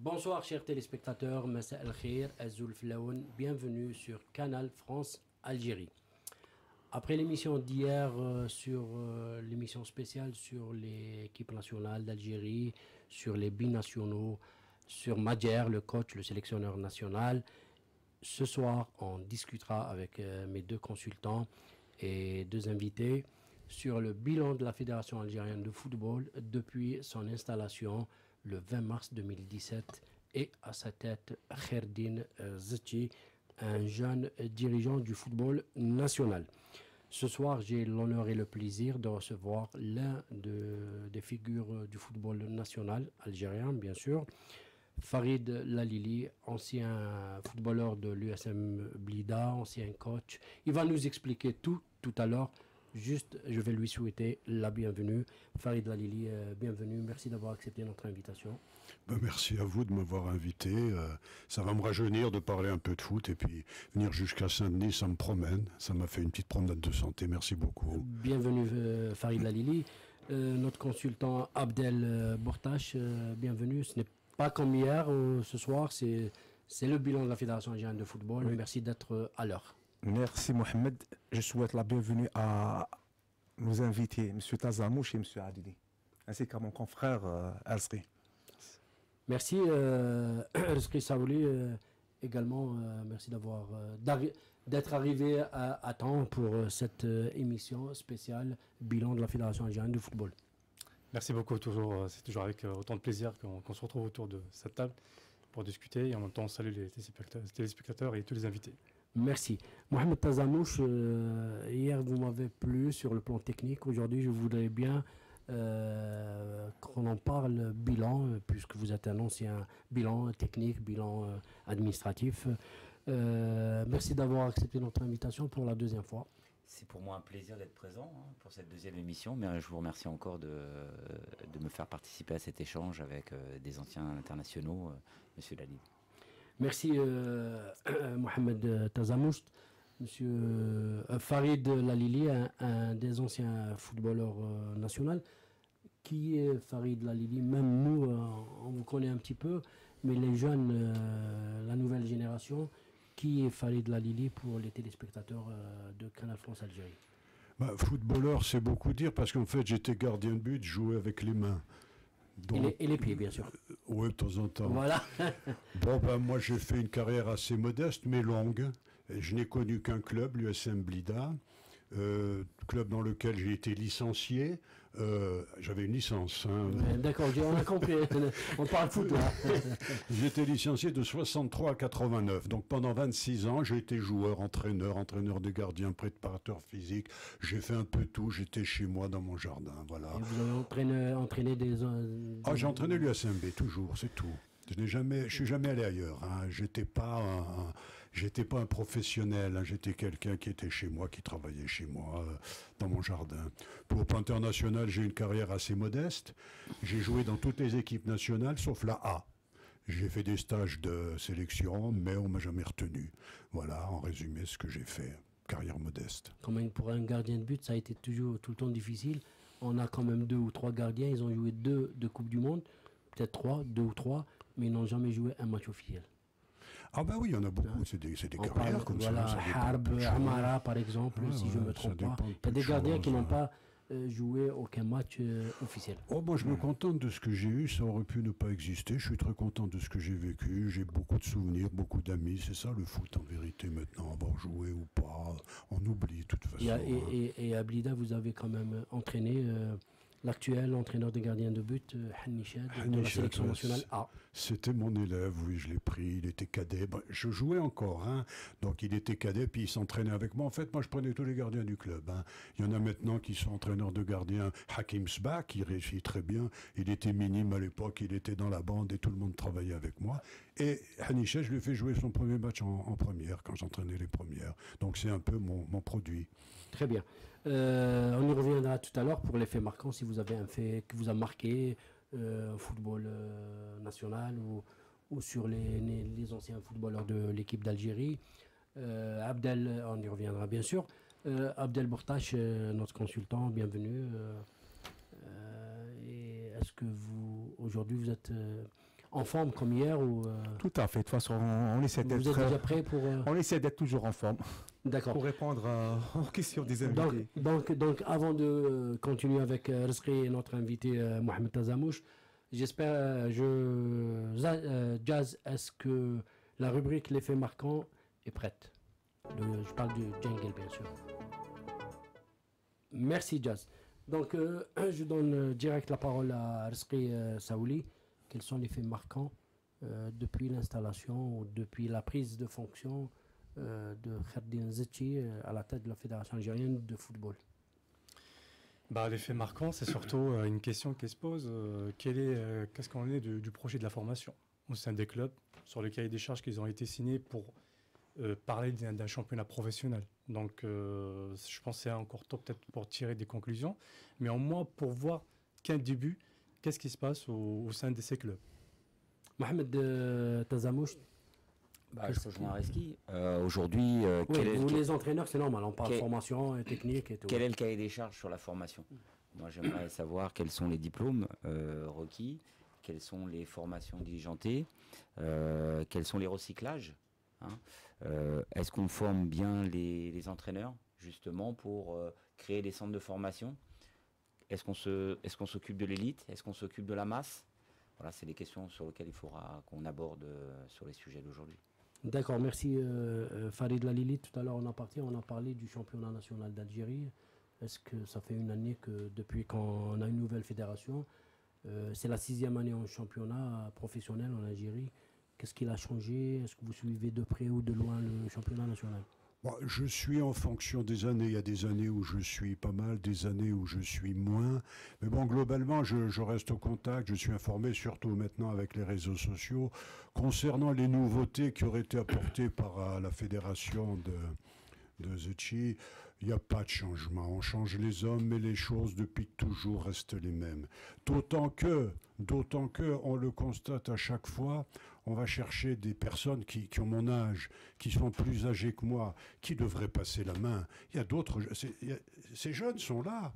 Bonsoir chers téléspectateurs, Massa El Khir, Azoul Flaoun, bienvenue sur Canal France Algérie. Après l'émission d'hier sur l'émission spéciale sur l'équipe nationale d'Algérie, sur les binationaux, sur Madjer, le coach, le sélectionneur national, ce soir on discutera avec mes deux consultants et deux invités sur le bilan de la Fédération algérienne de football depuis son installation le 20 mars 2017 et à sa tête Kherdine Zetchi, un jeune dirigeant du football national. Ce soir, j'ai l'honneur et le plaisir de recevoir l'un des figures du football national algérien, bien sûr, Farid Lalili, ancien footballeur de l'USM Blida, ancien coach. Il va nous expliquer tout à l'heure. Juste, je vais lui souhaiter la bienvenue. Farid Lalili, bienvenue. Merci d'avoir accepté notre invitation. Merci à vous de m'avoir invité. Ça va me rajeunir de parler un peu de foot. Et puis, venir jusqu'à Saint-Denis, ça me promène. Ça m'a fait une petite promenade de santé. Merci beaucoup. Bienvenue, Farid Lalili. Notre consultant Abdel Bourtache, bienvenue. Ce n'est pas comme hier, ce soir. C'est le bilan de la Fédération algérienne de football. Oui. Merci d'être à l'heure. Merci Mohamed. Je souhaite la bienvenue à nos invités, M. Tazamouche et M. Adili, ainsi qu'à mon confrère Alsri. Merci Rizki Saouli, également merci d'être arrivé à temps pour cette émission spéciale bilan de la Fédération algérienne de football. Merci beaucoup, c'est toujours avec autant de plaisir qu'on se retrouve autour de cette table pour discuter et en même temps saluer les téléspectateurs et tous les invités. Merci. Mohamed Tazamouche, hier vous m'avez plu sur le plan technique. Aujourd'hui, je voudrais bien qu'on en parle bilan, puisque vous êtes un ancien bilan technique, bilan administratif. Merci d'avoir accepté notre invitation pour la deuxième fois. C'est pour moi un plaisir d'être présent pour cette deuxième émission, mais je vous remercie encore de me faire participer à cet échange avec des anciens internationaux, Monsieur Lalili. Merci Mohamed Tazamouche. Monsieur Farid Lalili, un des anciens footballeurs nationaux. Qui est Farid Lalili? Même nous, on vous connaît un petit peu, mais les jeunes, la nouvelle génération, qui est Farid Lalili pour les téléspectateurs de Canal France Algérie? Footballeur, c'est beaucoup dire, parce qu'en fait, j'étais gardien de but, je jouais avec les mains. Donc, et les pieds, bien sûr. Oui, de temps en temps. Voilà. Moi, j'ai fait une carrière assez modeste, mais longue. Et je n'ai connu qu'un club, l'USM Blida, club dans lequel j'ai été licencié. J'avais une licence. D'accord, on a compris. On parle foot, là. J'étais licencié de 63 à 89. Donc, pendant 26 ans, j'ai été joueur, entraîneur de gardien, préparateur physique. J'ai fait un peu tout. J'étais chez moi, dans mon jardin. Voilà. Et vous avez entraîné des... j'ai entraîné l'USMB, toujours, c'est tout. Je suis jamais allé ailleurs. J'étais pas un professionnel. J'étais quelqu'un qui était chez moi, qui travaillait chez moi, dans mon jardin. Pour le plan international, j'ai une carrière assez modeste. J'ai joué dans toutes les équipes nationales, sauf la A. J'ai fait des stages de sélection, mais on m'a jamais retenu. Voilà, en résumé, ce que j'ai fait. Carrière modeste. Comme pour un gardien de but, ça a été toujours tout le temps difficile. On a quand même 2 ou 3 gardiens. Ils ont joué 2 Coupes du Monde, peut-être 2 ou 3. Mais ils n'ont jamais joué un match officiel. Ah ben oui, il y en a beaucoup, c'est des carrières comme ça. Voilà, Harb, Amara par exemple, si je ne me trompe pas. Il y a des gardiens qui n'ont pas joué aucun match officiel. Moi je me contente de ce que j'ai eu, ça aurait pu ne pas exister. Je suis très content de ce que j'ai vécu, j'ai beaucoup de souvenirs, beaucoup d'amis. C'est ça le foot en vérité maintenant, avoir joué ou pas, on oublie de toute façon. Et à Blida, vous avez quand même entraîné... l'actuel entraîneur des gardiens de but, Hannichet, de la sélection nationale A. C'était mon élève, oui, je l'ai pris, il était cadet. Je jouais encore, donc il était cadet, puis il s'entraînait avec moi. En fait, moi, je prenais tous les gardiens du club. Il y en a maintenant qui sont entraîneurs de gardiens. Hakim Sbak, qui réussit très bien. Il était minime à l'époque, il était dans la bande et tout le monde travaillait avec moi. Et Hannichet, je lui ai fait jouer son premier match en première, quand j'entraînais les premières. Donc c'est un peu mon produit. Très bien. On y reviendra tout à l'heure pour les faits marquants, si vous avez un fait qui vous a marqué au football national ou sur les anciens footballeurs de l'équipe d'Algérie. Abdel, on y reviendra bien sûr. Abdel Bourtache, notre consultant, bienvenue. Et est-ce que aujourd'hui vous êtes en forme comme hier ou Tout à fait. De toute façon, on essaie vous êtes d'être déjà prêt pour... on essaie d'être toujours en forme D'accord. pour répondre aux questions des Donc, invités. donc, avant de continuer avec Rizqi et notre invité Mohamed Tazamouche, j'espère, Jazz, est-ce que la rubrique l'effet marquant est prête? Je parle du jingle, bien sûr. Merci, Jazz. Donc, je donne direct la parole à Rizqi Saouli. Quels sont les faits marquants depuis l'installation ou depuis la prise de fonction de Kherdin Zetchi à la tête de la Fédération algérienne de football? L'effet marquant, c'est surtout une question qui se pose. Qu'est-ce qu'on est du projet de la formation au sein des clubs, sur le cahier des charges qu'ils ont été signés pour parler d'un championnat professionnel. Donc, je pense que c'est encore tôt peut-être pour tirer des conclusions, mais au moins pour voir qu'un début, qu'est-ce qui se passe au sein de ces clubs. Mohamed Tazamouche. Je rejoins Rizqi. Aujourd'hui, les entraîneurs, c'est normal, on parle formation et technique et tout. Quel est le cahier des charges sur la formation? Moi, j'aimerais savoir quels sont les diplômes requis, quelles sont les formations diligentées, quels sont les recyclages. Est-ce qu'on forme bien les entraîneurs, justement, pour créer des centres de formation? Est-ce qu'on s'occupe de l'élite? Est-ce qu'on s'occupe de la masse? Voilà, c'est les questions sur lesquelles il faudra qu'on aborde sur les sujets d'aujourd'hui. D'accord, merci Farid Lalili. Tout à l'heure, on a parlé du championnat national d'Algérie. Est-ce que ça fait une année que depuis qu'on a une nouvelle fédération, c'est la 6e année en championnat professionnel en Algérie. Qu'est-ce qu'il a changé? Est-ce que vous suivez de près ou de loin le championnat national? Bon, je suis en fonction des années. Il y a des années où je suis pas mal, des années où je suis moins. Mais bon, globalement, je reste au contact. Je suis informé, surtout maintenant avec les réseaux sociaux, concernant les nouveautés qui auraient été apportées par la fédération de Zetchi. Il n'y a pas de changement. On change les hommes, mais les choses depuis toujours restent les mêmes. D'autant que, on le constate à chaque fois, on va chercher des personnes qui ont mon âge, qui sont plus âgées que moi, qui devraient passer la main. Il y a d'autres... Ces jeunes sont là.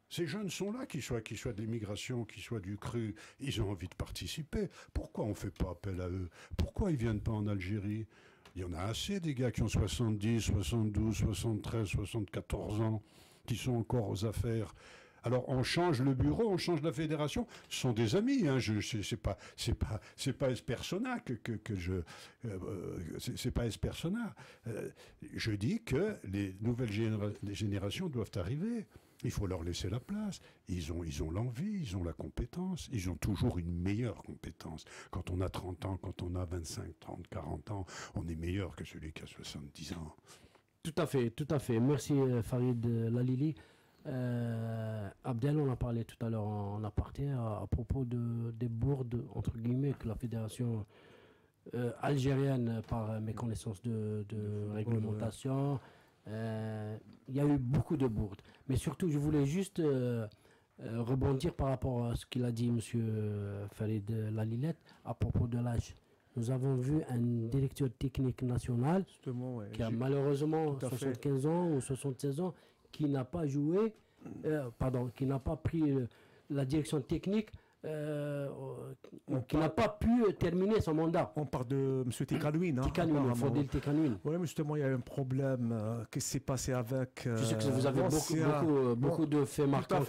Ces jeunes sont là, qu'ils soient de l'immigration, qu'ils soient du cru. Ils ont envie de participer. Pourquoi on ne fait pas appel à eux? Pourquoi ils ne viennent pas en Algérie? Il y en a assez des gars qui ont 70, 72, 73, 74 ans, qui sont encore aux affaires. Alors on change le bureau, on change la fédération. Ce sont des amis. Hein. C'est pas Espersona c'est pas Espersona. Je dis que les nouvelles générations doivent arriver. Il faut leur laisser la place. Ils ont l'envie, ils ont la compétence. Ils ont toujours une meilleure compétence. Quand on a 30 ans, quand on a 25, 30, 40 ans, on est meilleur que celui qui a 70 ans. Tout à fait. Merci Farid Lalili. Abdel, on a parlé tout à l'heure en aparté à propos des bourdes, entre guillemets, que la fédération algérienne, par mes connaissances de réglementation, il y a eu beaucoup de bourdes. Mais surtout, je voulais juste rebondir par rapport à ce qu'il a dit M. Farid Lalilette à propos de l'âge. Nous avons vu un directeur technique national qui a malheureusement 75 ans ou 76 ans, qui n'a pas joué, qui n'a pas pris la direction technique, qui n'a pas pu terminer son mandat. On parle de M. Tikanouine. Tikanouine, Fodil Tikanouine. Oui, mais justement, il y a un problème qui s'est passé avec... Je sais que vous avez beaucoup de faits marquants.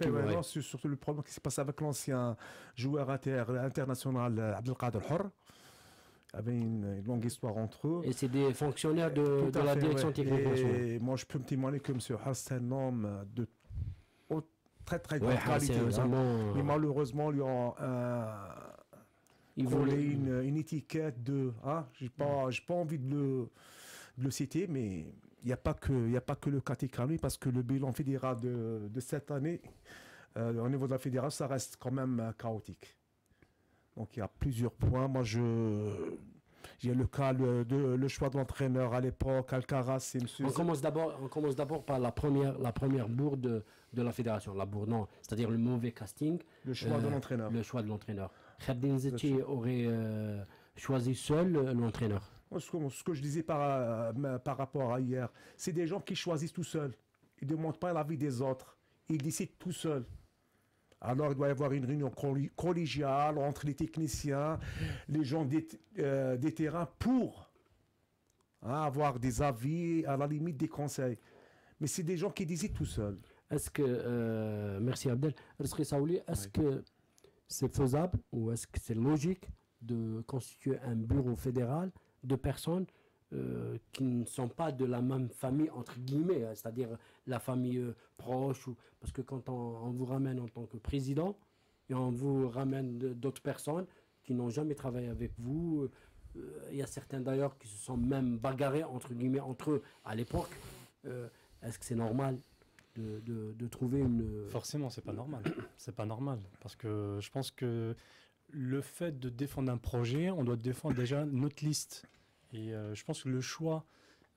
C'est surtout le problème qui s'est passé avec l'ancien joueur international Abdelkader Hor. Il y avait une longue histoire entre eux. Et c'est des fonctionnaires de la direction technique nationale. Et moi, je peux me témoigner que M. Hass, c'est un homme de très très grande qualité. Mais malheureusement, lui ont volé une étiquette de... J'ai pas envie de le citer, mais il n'y a pas que le cas Tikanouine, parce que le bilan fédéral de cette année, au niveau de la fédération, ça reste quand même chaotique. Donc il y a plusieurs points. Moi, j'ai le cas le choix de l'entraîneur à l'époque, Alcaraz, c'est monsieur. On commence d'abord par la première bourde de la fédération. La bourde, non, c'est-à-dire le mauvais casting. Le choix de l'entraîneur. Le choix de l'entraîneur. Kherdin Zetchi aurait choisi seul l'entraîneur. Ce que je disais par rapport à hier, c'est des gens qui choisissent tout seuls. Ils ne demandent pas l'avis des autres. Ils décident tout seuls. Alors, il doit y avoir une réunion collégiale entre les techniciens, les gens des terrains pour avoir des avis, à la limite des conseils. Mais c'est des gens qui décident tout seuls. Est-ce que, merci Abdel, est-ce que c'est faisable ou est-ce que c'est logique de constituer un bureau fédéral de personnes qui ne sont pas de la même famille, entre guillemets, c'est-à-dire la famille proche, parce que quand on vous ramène en tant que président, et on vous ramène d'autres personnes qui n'ont jamais travaillé avec vous, il y a certains d'ailleurs qui se sont même bagarrés, entre guillemets, entre eux à l'époque. Est-ce que c'est normal de trouver une... Forcément, c'est pas normal. C'est pas normal. Parce que je pense que le fait de défendre un projet, on doit défendre déjà notre liste. Et je pense que le choix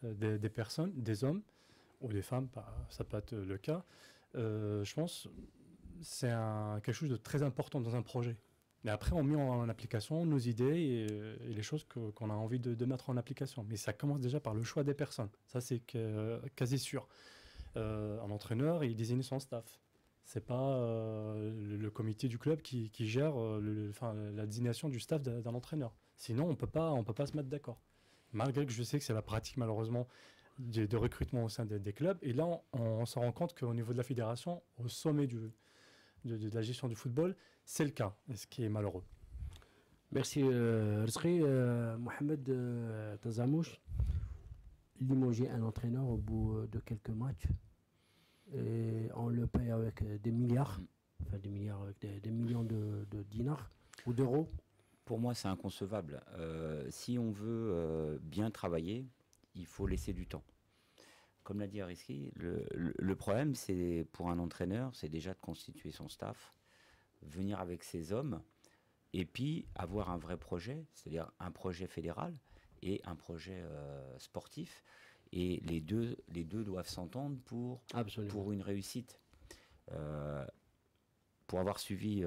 des personnes, des hommes ou des femmes, ça peut être le cas, je pense c'est quelque chose de très important dans un projet. Et après, on met en application nos idées et les choses qu'on a envie de mettre en application. Mais ça commence déjà par le choix des personnes. Ça, c'est quasi sûr. Un entraîneur, il désigne son staff. C'est pas le comité du club qui gère la désignation du staff d'un entraîneur. Sinon, on peut pas se mettre d'accord. Malgré que je sais que c'est la pratique, malheureusement, de recrutement au sein des clubs. Et là, on se rend compte qu'au niveau de la fédération, au sommet de la gestion du football, c'est le cas, ce qui est malheureux. Merci Rizki. Mohamed Tazamouche, limoger un entraîneur au bout de quelques matchs et on le paye avec des milliards, enfin des milliards, avec des millions de dinars ou d'euros. Pour moi, c'est inconcevable. Si on veut bien travailler, il faut laisser du temps. Comme l'a dit Rizki, le problème, c'est pour un entraîneur, c'est déjà de constituer son staff, venir avec ses hommes, et puis avoir un vrai projet, c'est-à-dire un projet fédéral et un projet sportif. Et les deux doivent s'entendre pour une réussite. Pour avoir suivi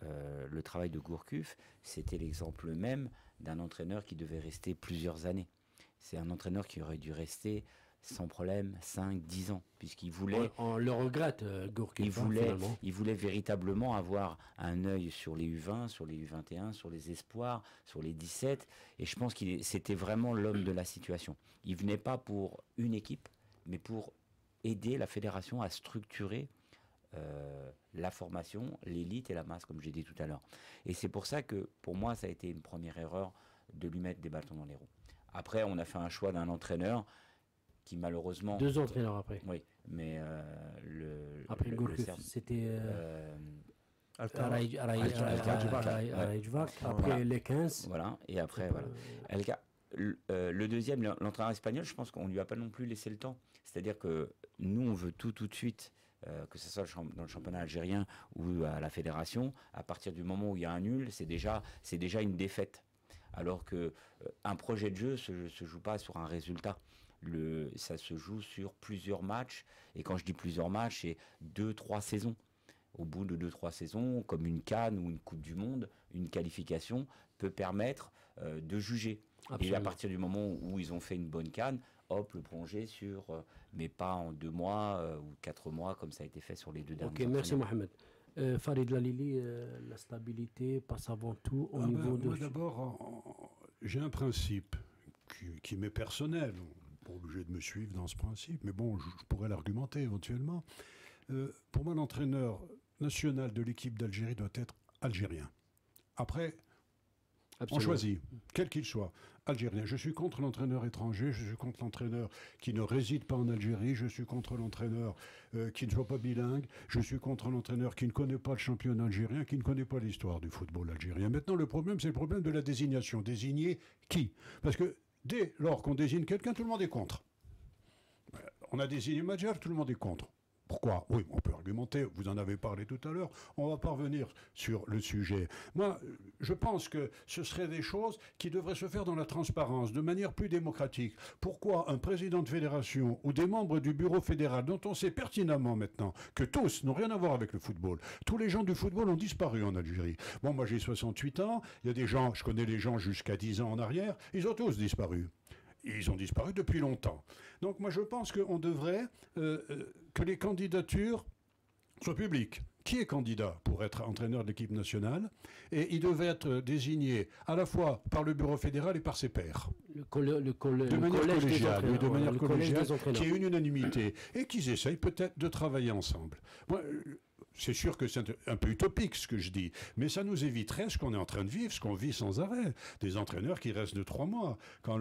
le travail de Gourcuff, c'était l'exemple même d'un entraîneur qui devait rester plusieurs années. C'est un entraîneur qui aurait dû rester sans problème 5-10 ans, puisqu'il voulait... On le regrette, Gourcuff. Il voulait véritablement avoir un œil sur les U20, sur les U21, sur les espoirs, sur les 17, et je pense que c'était vraiment l'homme de la situation. Il venait pas pour une équipe, mais pour aider la fédération à structurer la formation, l'élite et la masse, comme j'ai dit tout à l'heure. Et c'est pour ça que, pour moi, ça a été une première erreur de lui mettre des bâtons dans les roues. Après, on a fait un choix d'un entraîneur qui, malheureusement... 2 entraîneurs après. Oui, mais après Gourcuff, c'était... Après les 15. Voilà, et après, voilà. Le deuxième, l'entraîneur espagnol, je pense qu'on ne lui a pas non plus laissé le temps. C'est-à-dire que nous, on veut tout de suite, que ce soit dans le championnat algérien ou à la fédération. À partir du moment où il y a un nul, c'est déjà une défaite. Alors qu'un projet de jeu ne se joue pas sur un résultat. Ça se joue sur plusieurs matchs. Et quand je dis plusieurs matchs, c'est 2-3 saisons. Au bout de 2-3 saisons, comme une CAN ou une Coupe du Monde, une qualification peut permettre de juger. Absolument. Et à partir du moment où ils ont fait une bonne CAN, hop, le prolonger mais pas en 2 mois ou 4 mois, comme ça a été fait sur les 2 derniers. Ok, merci Mohamed. Farid Lalili, la stabilité passe avant tout au niveau de... Moi d'abord, j'ai un principe qui m'est personnel. On n'est pas obligé de me suivre dans ce principe, mais bon, je pourrais l'argumenter éventuellement. Pour moi, l'entraîneur national de l'équipe d'Algérie doit être algérien. Après, absolument. On choisit, quel qu'il soit, algérien. Je suis contre l'entraîneur étranger, je suis contre l'entraîneur qui ne réside pas en Algérie, je suis contre l'entraîneur qui ne soit pas bilingue, je suis contre l'entraîneur qui ne connaît pas le championnat algérien, qui ne connaît pas l'histoire du football algérien. Maintenant, le problème, c'est le problème de la désignation. Désigner qui? Parce que dès lors qu'on désigne quelqu'un, tout le monde est contre. On a désigné Madjar, tout le monde est contre. Pourquoi? Oui, on peut argumenter, vous en avez parlé tout à l'heure, on va pas revenir sur le sujet. Moi, je pense que ce seraient des choses qui devraient se faire dans la transparence, de manière plus démocratique. Pourquoi un président de fédération ou des membres du bureau fédéral, dont on sait pertinemment maintenant que tous n'ont rien à voir avec le football, tous les gens du football ont disparu en Algérie. Bon, moi j'ai 68 ans, il y a des gens, je connais les gens jusqu'à 10 ans en arrière, ils ont tous disparu. Ils ont disparu depuis longtemps. Donc moi je pense qu'on devrait que les candidatures soit public. Qui est candidat pour être entraîneur de l'équipe nationale? Et il devait être désigné à la fois par le bureau fédéral et par ses pairs. De manière collégiale, oui, de manière collégiale, qu'il y ait une unanimité et qu'ils essayent peut-être de travailler ensemble. Moi, c'est sûr que c'est un peu utopique ce que je dis, mais ça nous éviterait ce qu'on est en train de vivre, ce qu'on vit sans arrêt. Des entraîneurs qui restent de 3 mois. Quand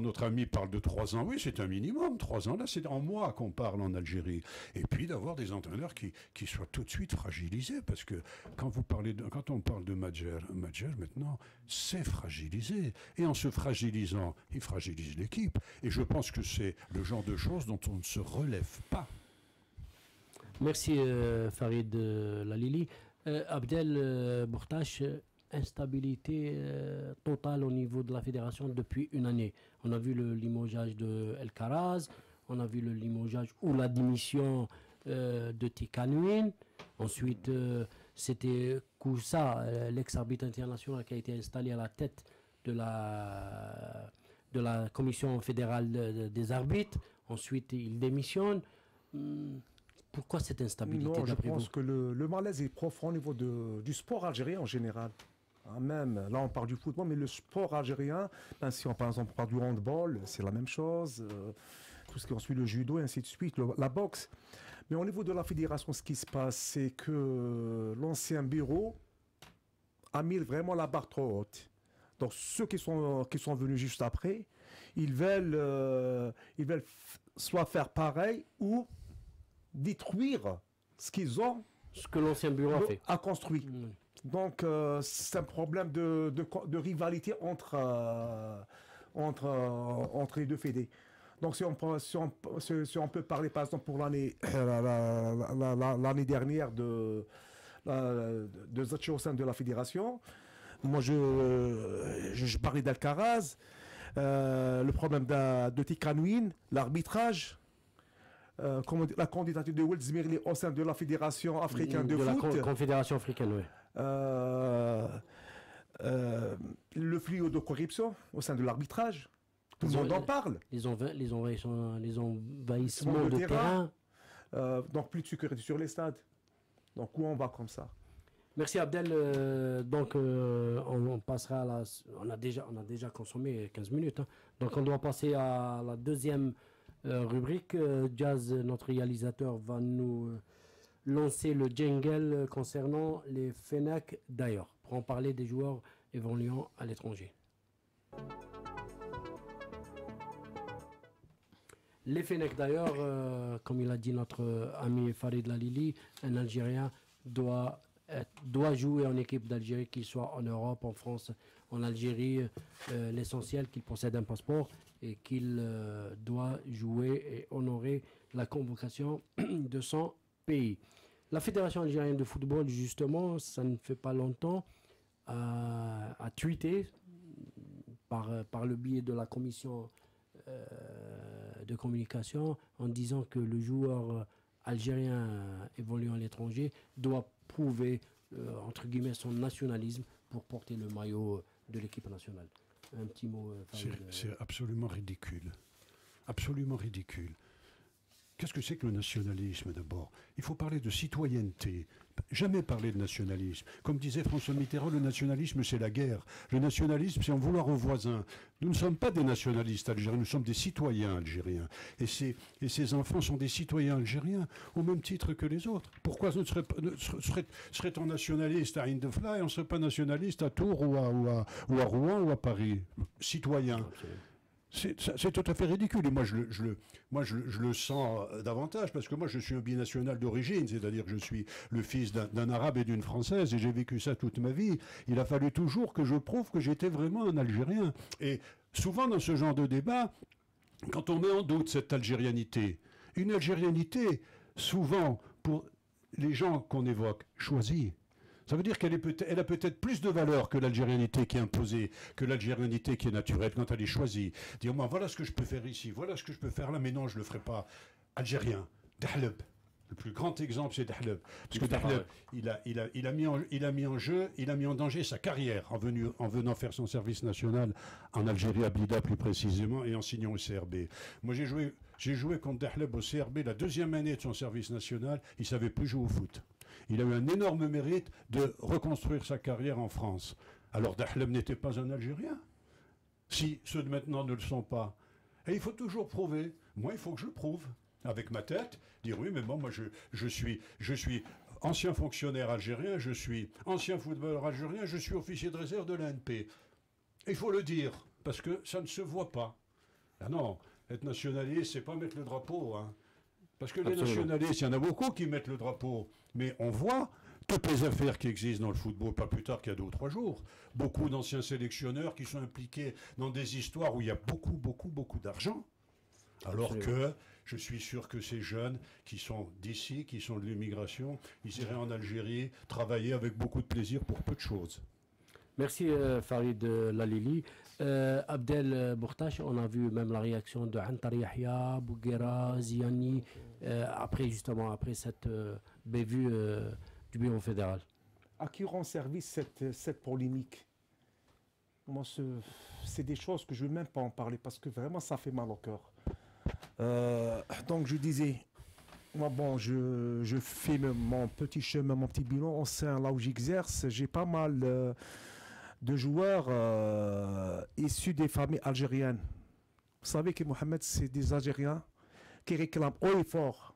notre ami parle de 3 ans, oui, c'est un minimum. 3 ans, là, c'est en mois qu'on parle en Algérie. Et puis d'avoir des entraîneurs qui soient tout de suite fragilisés, parce que quand on parle de Madjer maintenant, c'est fragilisé. Et en se fragilisant, il fragilise l'équipe. Et je pense que c'est le genre de choses dont on ne se relève pas. Merci Farid Lalili. Abdel Bourtache, instabilité totale au niveau de la fédération depuis une année. On a vu le limogeage de El Karaz, on a vu le limogeage ou la démission de Tikanouine. Ensuite, c'était Koussa, l'ex-arbitre international qui a été installé à la tête de la commission fédérale des arbitres. Ensuite, il démissionne. Pourquoi cette instabilité? Non, je pense que le malaise est profond au niveau du sport algérien en général. Même, là on parle du football, mais le sport algérien, ben, si on par exemple parle du handball, c'est la même chose. Tout ce qui ensuite le judo et ainsi de suite, la boxe. Mais au niveau de la fédération, ce qui se passe, c'est que l'ancien bureau a mis vraiment la barre trop haute. Donc ceux qui sont venus juste après, ils veulent soit faire pareil ou détruire ce qu'ils ont, ce que l'ancien bureau a construit. Donc c'est un problème de rivalité entre les deux fédés. Donc si on peut parler par exemple pour l'année dernière de Zatchi au sein de la fédération, moi je parlais d'Alcaraz, le problème de Tikanouine, l'arbitrage, la candidature de Welz Mirli au sein de la Fédération africaine de foot. La Confédération africaine, oui. Le fléau de corruption au sein de l'arbitrage. Tout le monde en parle. Les envahissements de terrain. Donc plus de sécurité sur les stades. Donc où on va comme ça? Merci Abdel. Donc on passera à la... On a déjà consommé 15 minutes. Hein. Donc on doit passer à la deuxième rubrique. Jazz, notre réalisateur, va nous lancer le jingle concernant les Fenech d'ailleurs, pour en parler des joueurs évoluant à l'étranger. Les Fenech d'ailleurs, comme il a dit notre ami Farid Lalili, un Algérien doit jouer en équipe d'Algérie, qu'il soit en Europe, en France, en Algérie. L'essentiel, qu'il possède un passeport et qu'il doit jouer et honorer la convocation de son pays. La Fédération algérienne de football, justement, ça ne fait pas longtemps, a tweeté par le biais de la commission de communication en disant que le joueur algérien évoluant à l'étranger doit prouver, entre guillemets, son nationalisme pour porter le maillot de l'équipe nationale. Un petit mot. C'est absolument ridicule. Absolument ridicule. Qu'est-ce que c'est que le nationalisme d'abord? Il faut parler de citoyenneté, jamais parler de nationalisme. Comme disait François Mitterrand, le nationalisme c'est la guerre. Le nationalisme c'est en vouloir aux voisins. Nous ne sommes pas des nationalistes algériens, nous sommes des citoyens algériens. Et ces enfants sont des citoyens algériens au même titre que les autres. Pourquoi serait-on nationaliste à Indefla et on ne serait pas nationaliste à Tours ou à Rouen ou à Paris? Citoyens. C'est tout à fait ridicule. Et moi, je le sens davantage, parce que moi, je suis un binational d'origine, c'est-à-dire que je suis le fils d'un Arabe et d'une Française, et j'ai vécu ça toute ma vie. Il a fallu toujours que je prouve que j'étais vraiment un Algérien. Et souvent, dans ce genre de débat, quand on met en doute cette algérianité, une algérianité, souvent, pour les gens qu'on évoque, choisie, ça veut dire qu'elle a peut-être plus de valeur que l'algérianité qui est imposée, que l'algérianité qui est naturelle quand elle est choisie. Dire, moi, voilà ce que je peux faire ici, voilà ce que je peux faire là, mais non, je ne le ferai pas. Algérien, Dahleb. Le plus grand exemple, c'est Dahleb. Parce que Dahleb, il a mis en jeu, il a mis en danger sa carrière en venant faire son service national en Algérie, à Blida plus précisément, et en signant au CRB. Moi, j'ai joué J'ai joué contre Dahleb au CRB la 2e année de son service national. Il ne savait plus jouer au foot. Il a eu un énorme mérite de reconstruire sa carrière en France. Alors Dahleb n'était pas un Algérien. Si ceux de maintenant ne le sont pas. Et il faut toujours prouver. Moi, il faut que je prouve. Avec ma tête, dire oui, mais bon, moi je suis ancien fonctionnaire algérien, je suis ancien footballeur algérien, je suis officier de réserve de l'ANP. Il faut le dire, parce que ça ne se voit pas. Ah non, être nationaliste, c'est pas mettre le drapeau. Hein. Parce que les nationalistes, il y en a beaucoup qui mettent le drapeau. Mais on voit toutes les affaires qui existent dans le football, pas plus tard qu'il y a 2 ou 3 jours. Beaucoup d'anciens sélectionneurs qui sont impliqués dans des histoires où il y a beaucoup d'argent. Alors que je suis sûr que ces jeunes qui sont d'ici, qui sont de l'immigration, ils iraient en Algérie travailler avec beaucoup de plaisir pour peu de choses. Merci Farid Lalili. Abdel Bourtache, on a vu même la réaction de Antar Yahya, Bouguera, Ziani, après cette bévue du bureau fédéral. À qui rend service cette polémique? Moi, c'est des choses que je ne veux même pas en parler parce que vraiment ça fait mal au cœur. Donc je disais, moi bon, je fais mon petit chemin, mon petit bilan au sein là où j'exerce. J'ai pas mal de joueurs issus des familles algériennes. Vous savez que Mohamed, c'est des Algériens qui réclament haut et fort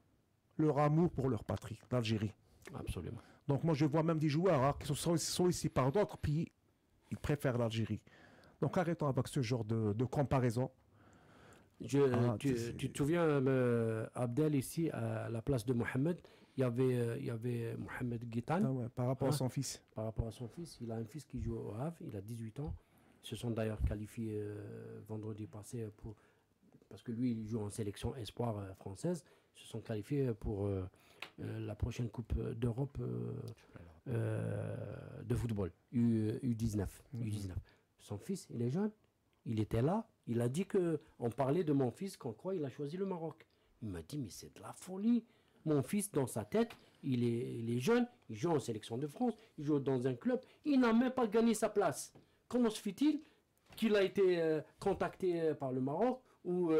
leur amour pour leur patrie, l'Algérie. Absolument. Donc moi je vois même des joueurs qui sont ici par d'autres pays, ils préfèrent l'Algérie. Donc arrêtons avec ce genre de comparaison. Tu te souviens, Abdel, ici, à la place de Mohamed, il y avait Mohamed Guitane. Par rapport à son fils. Par rapport à son fils. Il a un fils qui joue au Havre, il a 18 ans. Ils se sont d'ailleurs qualifiés vendredi passé parce que lui, il joue en sélection espoir française. Ils se sont qualifiés pour la prochaine Coupe d'Europe de football, U19. Son fils, il est jeune. Il était là, il a dit qu'on parlait de mon fils, qu'on croit il a choisi le Maroc. Il m'a dit, mais c'est de la folie. Mon fils, dans sa tête, il est jeune, il joue en sélection de France, il joue dans un club, il n'a même pas gagné sa place. Comment se fait-il qu'il a été contacté par le Maroc ou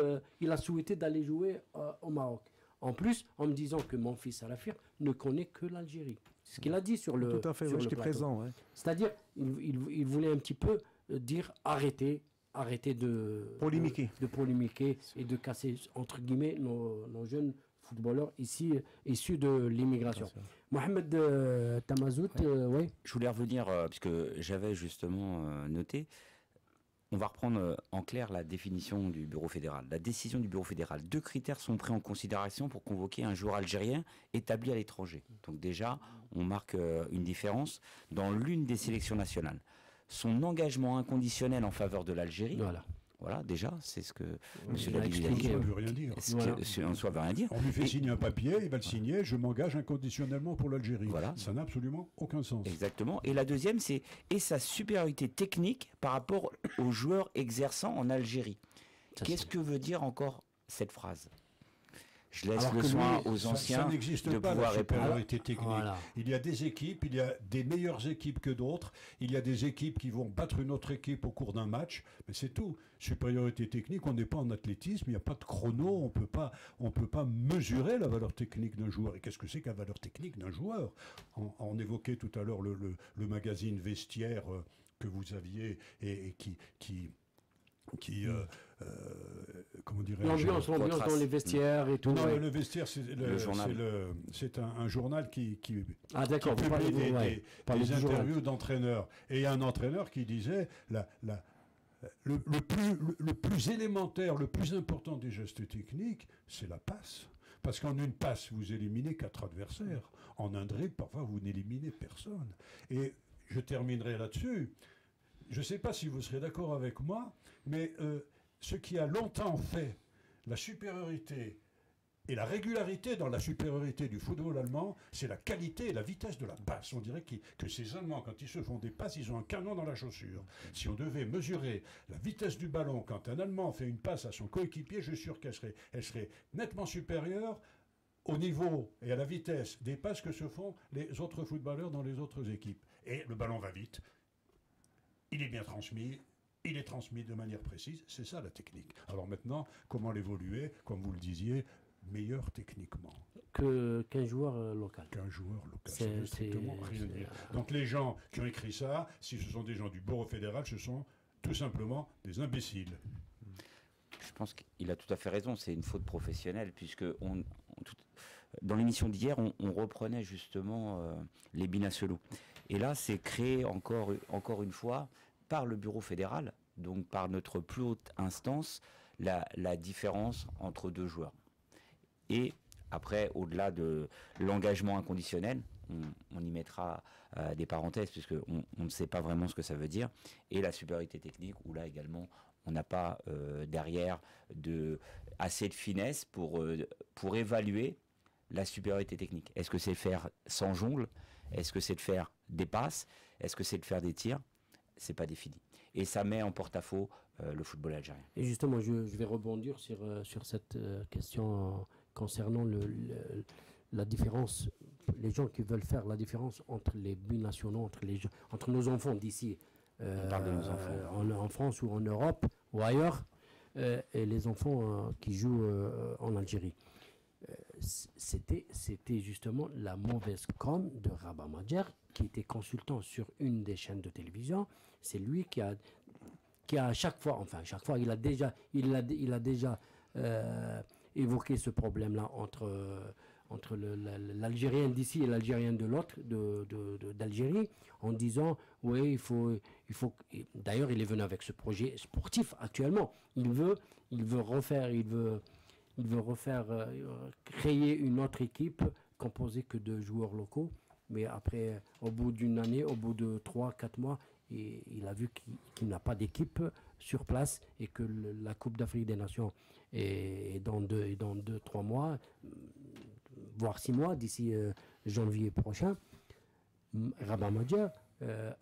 il a souhaité d'aller jouer au Maroc? En plus, en me disant que mon fils Alafir ne connaît que l'Algérie. C'est ce qu'il a dit sur le Tout à fait, j'étais présent. Ouais. C'est-à-dire, il voulait un petit peu dire arrêtez de polémiquer et de casser, entre guillemets, nos jeunes footballeurs ici, issus de l'immigration. Mohamed Tamazout, ouais. Je voulais revenir, puisque j'avais justement noté, on va reprendre en clair la définition du bureau fédéral. La décision du bureau fédéral. 2 critères sont pris en considération pour convoquer un joueur algérien établi à l'étranger. Donc déjà, on marque une différence dans l'une des sélections nationales. Son engagement inconditionnel en faveur de l'Algérie. Voilà, déjà, c'est ce que M. Lalili a dit. Ça ne veut rien dire. En soi, veut rien dire. On lui fait signer un papier, il va le signer, je m'engage inconditionnellement pour l'Algérie. Voilà. Ça n'a absolument aucun sens. Exactement. Et la deuxième, c'est sa supériorité technique par rapport aux joueurs exerçant en Algérie. Qu'est-ce que veut dire encore cette phrase? Je laisse le soin aux anciens de pouvoir répondre. Technique. Voilà. Il y a des équipes, il y a des meilleures équipes que d'autres. Il y a des équipes qui vont battre une autre équipe au cours d'un match. Mais c'est tout. Supériorité technique, on n'est pas en athlétisme, il n'y a pas de chrono, on peut pas mesurer la valeur technique d'un joueur. Et qu'est-ce que c'est que la valeur technique d'un joueur? On évoquait tout à l'heure le magazine Vestiaire que vous aviez et qui comment dirais-je, l'ambiance dans les vestiaires et tout. Non, le vestiaire, c'est un journal qui publie des interviews d'entraîneurs. Et il y a un entraîneur qui disait le plus élémentaire, le plus important des gestes techniques, c'est la passe. Parce qu'en une passe, vous éliminez 4 adversaires. En un dribble, parfois, vous n'éliminez personne. Et je terminerai là-dessus. Je ne sais pas si vous serez d'accord avec moi, mais ce qui a longtemps fait la supériorité et la régularité dans la supériorité du football allemand, c'est la qualité et la vitesse de la passe. On dirait que ces Allemands, quand ils se font des passes, ils ont un canon dans la chaussure. Si on devait mesurer la vitesse du ballon quand un Allemand fait une passe à son coéquipier, je suis sûr qu'elle serait nettement supérieure au niveau et à la vitesse des passes que se font les autres footballeurs dans les autres équipes. Et le ballon va vite. Il est bien transmis, il est transmis de manière précise, c'est ça la technique. Alors maintenant, comment l'évoluer, comme vous le disiez, meilleur techniquement qu'un joueur local. Qu'un joueur local, C'est- ça veut strictement c'est- rien c'est- dire. Donc les gens qui ont écrit ça, si ce sont des gens du bureau fédéral, ce sont tout simplement des imbéciles. Je pense qu'il a tout à fait raison, c'est une faute professionnelle, puisque dans l'émission d'hier, on reprenait justement les binationaux. Et là, c'est créé encore une fois par le bureau fédéral, donc par notre plus haute instance, la différence entre deux joueurs. Et après, au-delà de l'engagement inconditionnel, on y mettra des parenthèses, puisqu'on ne sait pas vraiment ce que ça veut dire, et la supériorité technique, où là également, on n'a pas derrière assez de finesse pour évaluer la supériorité technique. Est-ce que c'est faire sans jongle? Est-ce que c'est de faire des passes? Est-ce que c'est de faire des tirs? C'est pas défini. Et ça met en porte-à-faux le football algérien. Et justement, je vais rebondir sur cette question concernant la différence, les gens qui veulent faire la différence entre les binationaux, entre nos enfants d'ici, On parle de nos enfants. en France ou en Europe ou ailleurs, et les enfants qui jouent en Algérie. C'était justement la mauvaise com de Rabat Madjer, qui était consultant sur une des chaînes de télévision. C'est lui qui a à chaque fois, il a déjà évoqué ce problème-là entre l'Algérien d'ici et l'Algérien de l'autre, d'Algérie, en disant, oui, il faut. D'ailleurs, il est venu avec ce projet sportif actuellement. Il veut créer une autre équipe composée que de joueurs locaux. Mais après, au bout d'une année, au bout de 3-4 mois, il a vu qu'il n'a pas d'équipe sur place et que la Coupe d'Afrique des Nations est dans 2-3 mois, voire 6 mois, d'ici janvier prochain. Rabat Madjer,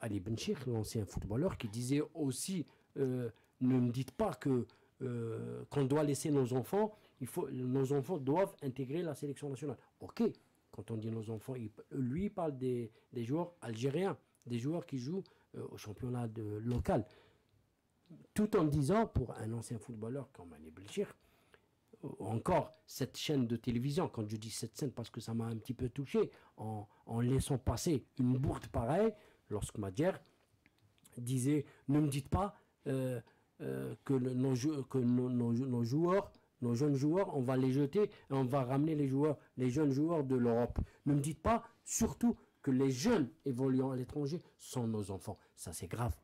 Ali Benchir, l'ancien footballeur, qui disait aussi ne me dites pas qu'on doit laisser nos enfants, nos enfants doivent intégrer la sélection nationale. Ok, quand on dit nos enfants, lui il parle des joueurs algériens, des joueurs qui jouent au championnat local. Tout en disant, pour un ancien footballeur comme Ali Benchir, encore cette chaîne de télévision, quand je dis cette scène parce que ça m'a un petit peu touché, en laissant passer une bourde pareille, lorsque Madjer disait ne me dites pas que nos joueurs, nos jeunes joueurs, on va les jeter et on va ramener les jeunes joueurs de l'Europe. Ne me dites pas surtout que les jeunes évoluant à l'étranger sont nos enfants. Ça c'est grave.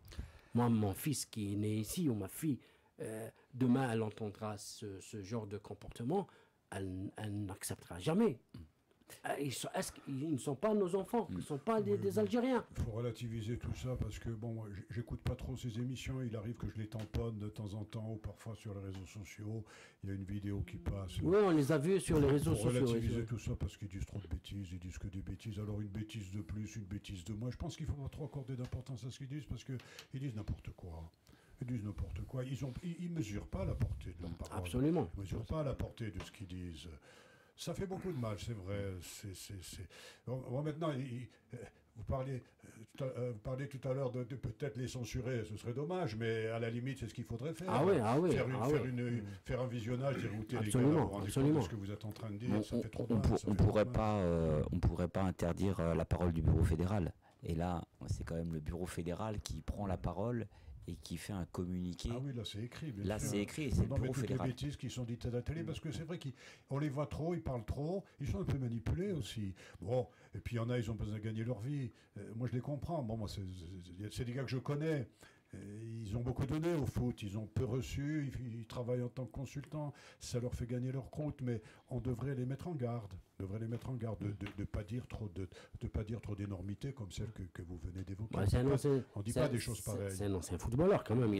Moi, mon fils qui est né ici, ou ma fille, demain, elle entendra ce genre de comportement, elle n'acceptera jamais. Est-ce qu'ils ne sont pas nos enfants, ils ne sont pas des Algériens. Il faut relativiser tout ça parce que, bon, moi, j'écoute pas trop ces émissions. Il arrive que je les tamponne de temps en temps ou parfois sur les réseaux sociaux. Il y a une vidéo qui passe. Oui, on les a vus sur les réseaux sociaux. Il faut relativiser tout ça parce qu'ils disent trop de bêtises, ils disent que des bêtises. Alors une bêtise de plus, une bêtise de moins. Je pense qu'il ne faut pas trop accorder d'importance à ce qu'ils disent parce qu'ils disent n'importe quoi. Ils disent n'importe quoi. Ils mesurent pas la portée de leur parole. Absolument. Ils mesurent pas la portée de ce qu'ils disent. Ça fait beaucoup de mal, c'est vrai. Bon, maintenant, vous parliez tout à l'heure de peut-être les censurer, ce serait dommage, mais à la limite, c'est ce qu'il faudrait faire. Faire un visionnage, dire écoutez, les gars, vous vous rendez compte de ce que vous êtes en train de dire, ça fait trop mal. On pourrait pas interdire la parole du bureau fédéral. Et là, c'est quand même le bureau fédéral qui prend la parole et qui fait un communiqué. Ah oui, là c'est écrit. Là c'est écrit, c'est le bureau fédéral. Les bêtises qui sont dites à la télé, parce que c'est vrai qu'on les voit trop, ils parlent trop, ils sont un peu manipulés aussi. Bon, et puis il y en a, ils ont besoin de gagner leur vie. Moi je les comprends. Bon, moi c'est des gars que je connais. Ils ont beaucoup donné au foot, ils ont peu reçu, ils travaillent en tant que consultants, ça leur fait gagner leur croûte, mais on devrait les mettre en garde, de ne pas dire trop d'énormités comme celle que vous venez d'évoquer. Ouais, on ne dit pas des choses pareilles. C'est un ancien footballeur quand même,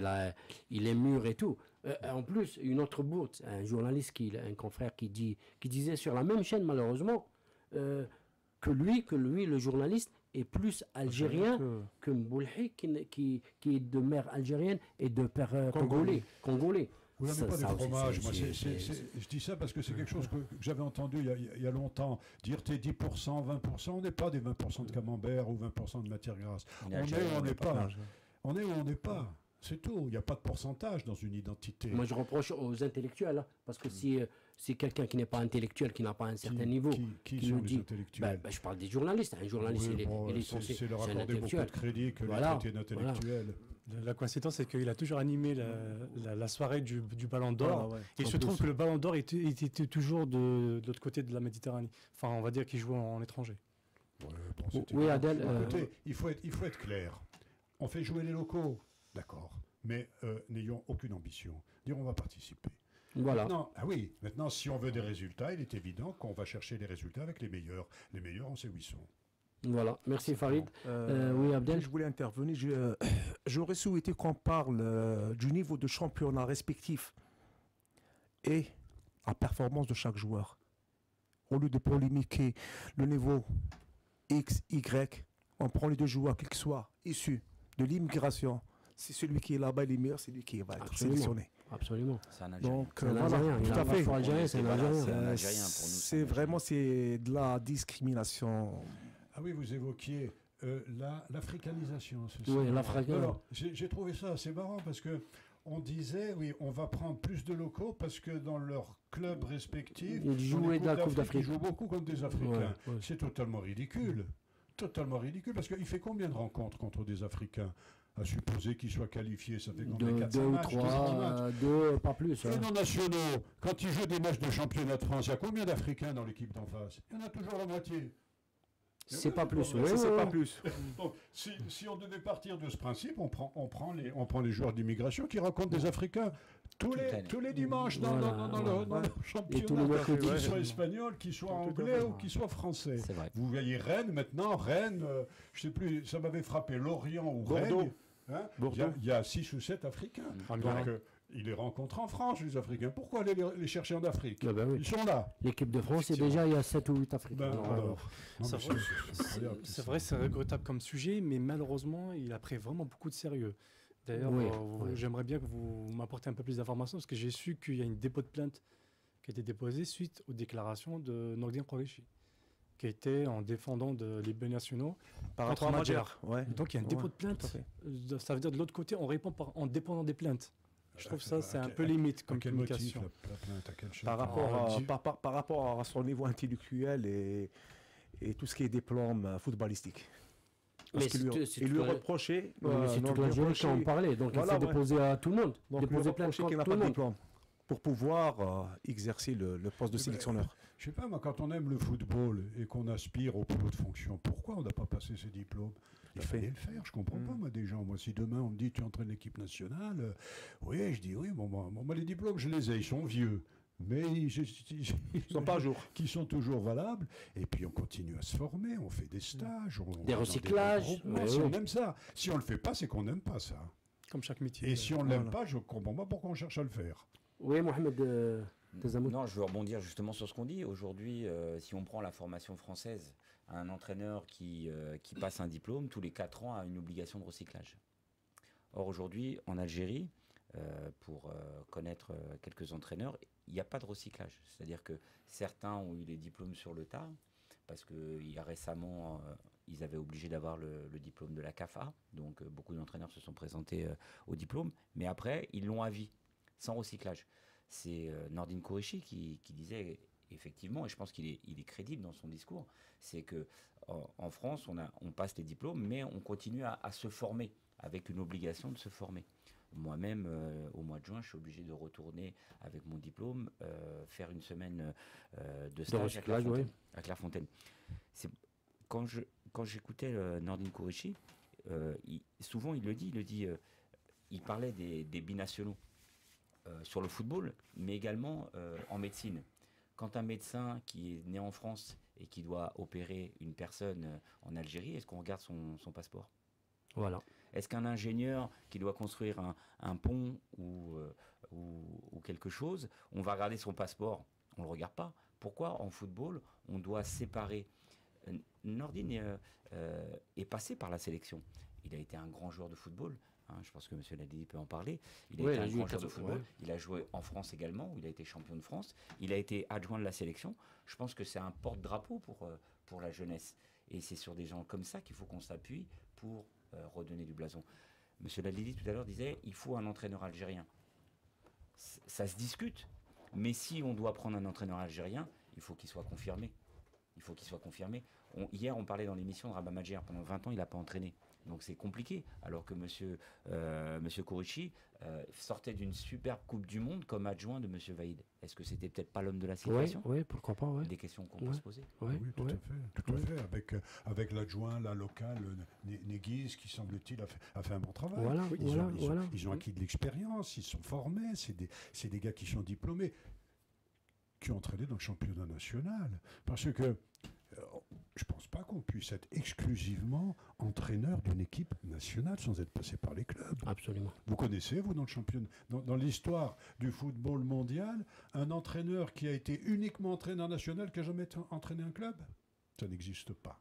il est mûr et tout. En plus, une autre bourde, un journaliste, un confrère qui disait sur la même chaîne malheureusement que lui, le journaliste, est plus algérien que Mboulhi qui est de mère algérienne et de père congolais. Vous n'avez pas de fromage. Moi, je dis ça parce que c'est quelque chose que j'avais entendu il y a longtemps. Dire t'es 10%, 20%, on n'est pas des 20% de camembert ou 20% de matière grasse. On est où on n'est pas. On est où on n'est pas. C'est tout. Il n'y a pas de pourcentage dans une identité. Moi, je reproche aux intellectuels, hein, parce que si quelqu'un qui n'est pas intellectuel, qui n'a pas un certain niveau, qui qui sont nous les dit, intellectuels? je parle des journalistes. Un journaliste, Oui, bon, il est censé, c'est leur c'est un accorder beaucoup de intellectuel. crédit que Voilà, les traités d'intellectuels. La coïncidence, c'est qu'il a toujours animé la soirée du Ballon d'Or. Voilà, ouais. Il se trouve que le Ballon d'Or était toujours de l'autre côté de la Méditerranée. Enfin, on va dire qu'il jouait en étranger. Ouais, bon, c'était Oui, bien. Adèle. Écoutez, il faut être clair. On fait jouer les locaux, d'accord, mais n'ayons aucune ambition. Dire on va participer. Voilà. Maintenant, si on veut des résultats, il est évident qu'on va chercher les résultats avec les meilleurs. Les meilleurs, on sait où ils sont. Voilà. Merci Farid. Oui, Abdel. Je voulais intervenir. J'aurais souhaité qu'on parle du niveau de championnat respectif et la performance de chaque joueur. Au lieu de polémiquer le niveau X, Y, on prend les deux joueurs, quels qu'ils soient issus de l'immigration. C'est celui qui est là-bas, il est meilleur, c'est lui qui va être Absolument. sélectionné. Absolument. C'est un Algérien. Donc, C'est un voilà, Algérien. Il tout a à un fait. passeport algérien, c'est un Voilà, Algérien. c'est un Algérien pour nous. C'est vraiment de la discrimination. Ah oui, vous évoquiez l'africanisation, c'est ça? Oui, l'Africain. Alors, j'ai trouvé ça assez marrant parce que on disait, oui, on va prendre plus de locaux parce que dans leurs clubs respectifs, Ils jouaient de la Coupe d'Afrique. Ils jouent beaucoup contre des Africains. Ouais, ouais. C'est totalement ridicule. Totalement ridicule parce qu'il fait combien de rencontres contre des Africains? À supposer qu'ils soient qualifiés, ça fait combien? Deux 400 ou matchs, 200 matchs. trois, deux, pas plus. Les hein. non-nationaux, quand ils jouent des matchs de championnat de France, il y a combien d'Africains dans l'équipe d'en face? Il y en a toujours la moitié. C'est pas plus. Ouais, Oui, Ça, c'est oui, pas oui. plus. Donc, si on devait partir de ce principe, on prend les joueurs d'immigration qui rencontrent des Africains tous les dimanches dans le championnat, Et tous les mercredis. qu'ils soient espagnols, qu'ils soient anglais ou qu'ils soient français. C'est vrai. Vous voyez Rennes maintenant, je sais plus, ça m'avait frappé, Lorient ou Bordeaux. Rennes. Hein, Bordeaux. il y a 6 ou 7 Africains. Ah, Donc, bien. ils les rencontrent en France, les Africains. Pourquoi aller les chercher en Afrique? Ah ben oui. Ils sont là. L'équipe de France, c'est Effectivement. déjà, il y a 7 ou 8 Africains. Ben, alors. Non, C'est mais vrai. c'est incroyable, C'est vrai, c'est regrettable comme sujet, mais malheureusement, il a pris vraiment beaucoup de sérieux. D'ailleurs, Oui, oui. j'aimerais bien que vous m'apportiez un peu plus d'informations, parce que j'ai su qu'il y a une dépôt de plainte qui a été déposée suite aux déclarations de Nordin Koreshi, qui était en défendant les binationaux Par contre rapport à Madjer. Madjer. Ouais. Donc il y a un dépôt de tout à plainte. fait. Ça veut dire de l'autre côté, on répond en dépendant des plaintes. Je trouve ça, c'est À un quel- peu limite À comme quel motif communication. la plainte? À quelle chose? Par rapport, Ah, par rapport à son niveau intellectuel et tout ce qui est diplôme footballistique. Mais Parce qu'il lui, c'est il lui tout- reprochait. Oui, mais c'est non, toute lui l'Algérie qui en reprochait- parlait. Donc Voilà, il faut ouais. déposer à tout le monde. donc lui Déposer plainte reprochait contre qu'il n'a tout pas le de monde. diplôme pour pouvoir exercer le poste de Mais sélectionneur. Je sais pas, moi, quand on aime le football et qu'on aspire au plus haute fonction, pourquoi on n'a pas passé ces diplômes? Il Tout à fait. fallait le faire, je comprends pas, moi, des gens. Moi, si demain on me dit tu entraînes l'équipe nationale, oui, je dis oui, bon, moi, les diplômes, je les ai, ils sont vieux. Mais ils sont pas à jour. Qui sont toujours valables. Et puis on continue à se former, on fait des stages, on va Des dans recyclages, regroupements, ouais, si on oui. aime ça. Si on le fait pas, c'est qu'on n'aime pas ça. Comme chaque métier. Et si on ne l'aime Voilà. pas, je comprends pas pourquoi on cherche à le faire. Oui, Mohamed Tezamout. Non, je veux rebondir justement sur ce qu'on dit. Aujourd'hui, si on prend la formation française, un entraîneur qui passe un diplôme, tous les 4 ans, a une obligation de recyclage. Or, aujourd'hui, en Algérie, pour connaître quelques entraîneurs, il n'y a pas de recyclage. C'est-à-dire que certains ont eu les diplômes sur le tas, parce qu'il y a récemment, ils avaient obligé d'avoir le diplôme de la CAFA. Donc, beaucoup d'entraîneurs se sont présentés au diplôme. Mais après, ils l'ont à vie, sans recyclage. C'est Nordin Koreshi qui disait effectivement, et je pense qu'il est crédible dans son discours, c'est que en France, on passe les diplômes, mais on continue à se former, avec une obligation de se former. Moi-même, au mois de juin, je suis obligé de retourner avec mon diplôme, faire une semaine de stage à Clairefontaine. Quand j'écoutais Nordin Koreshi, souvent il le dit, il parlait des binationaux. Sur le football, mais également en médecine. Quand un médecin qui est né en France et qui doit opérer une personne en Algérie, est-ce qu'on regarde son passeport? Voilà. Est-ce qu'un ingénieur qui doit construire un pont ou quelque chose, on va regarder son passeport? On ne le regarde pas. Pourquoi en football, on doit séparer? Nordin est passé par la sélection. Il a été un grand joueur de football. Je pense que M. Nadidi peut en parler. Il a été un grand joueur de football. Il a joué en France également, où il a été champion de France. Il a été adjoint de la sélection. Je pense que c'est un porte-drapeau pour la jeunesse. Et c'est sur des gens comme ça qu'il faut qu'on s'appuie pour redonner du blason. Monsieur Lalili tout à l'heure disait, il faut un entraîneur algérien. Ça se discute, mais si on doit prendre un entraîneur algérien, il faut qu'il soit confirmé. Il faut qu'il soit confirmé. Hier, on parlait dans l'émission de Rabat Madjer. Pendant 20 ans, il n'a pas entraîné. Donc c'est compliqué. Alors que monsieur Kourouchi sortait d'une superbe Coupe du Monde comme adjoint de monsieur Vaïd. Est-ce que c'était peut-être pas l'homme de la situation? Oui, pourquoi pas, ouais. Des questions qu'on peut se poser. Oui, tout à fait. Avec l'adjoint, la locale, Neguiz, qui semble-t-il a fait un bon travail. Ils ont acquis de l'expérience, ils sont formés, c'est des gars qui sont diplômés, qui ont entraîné dans le championnat national. Parce que je ne pense pas qu'on puisse être exclusivement entraîneur d'une équipe nationale sans être passé par les clubs. Absolument. Vous connaissez, vous, dans le championnat, dans l'histoire du football mondial, un entraîneur qui a été uniquement entraîneur national qui n'a jamais entraîné un club? Ça n'existe pas.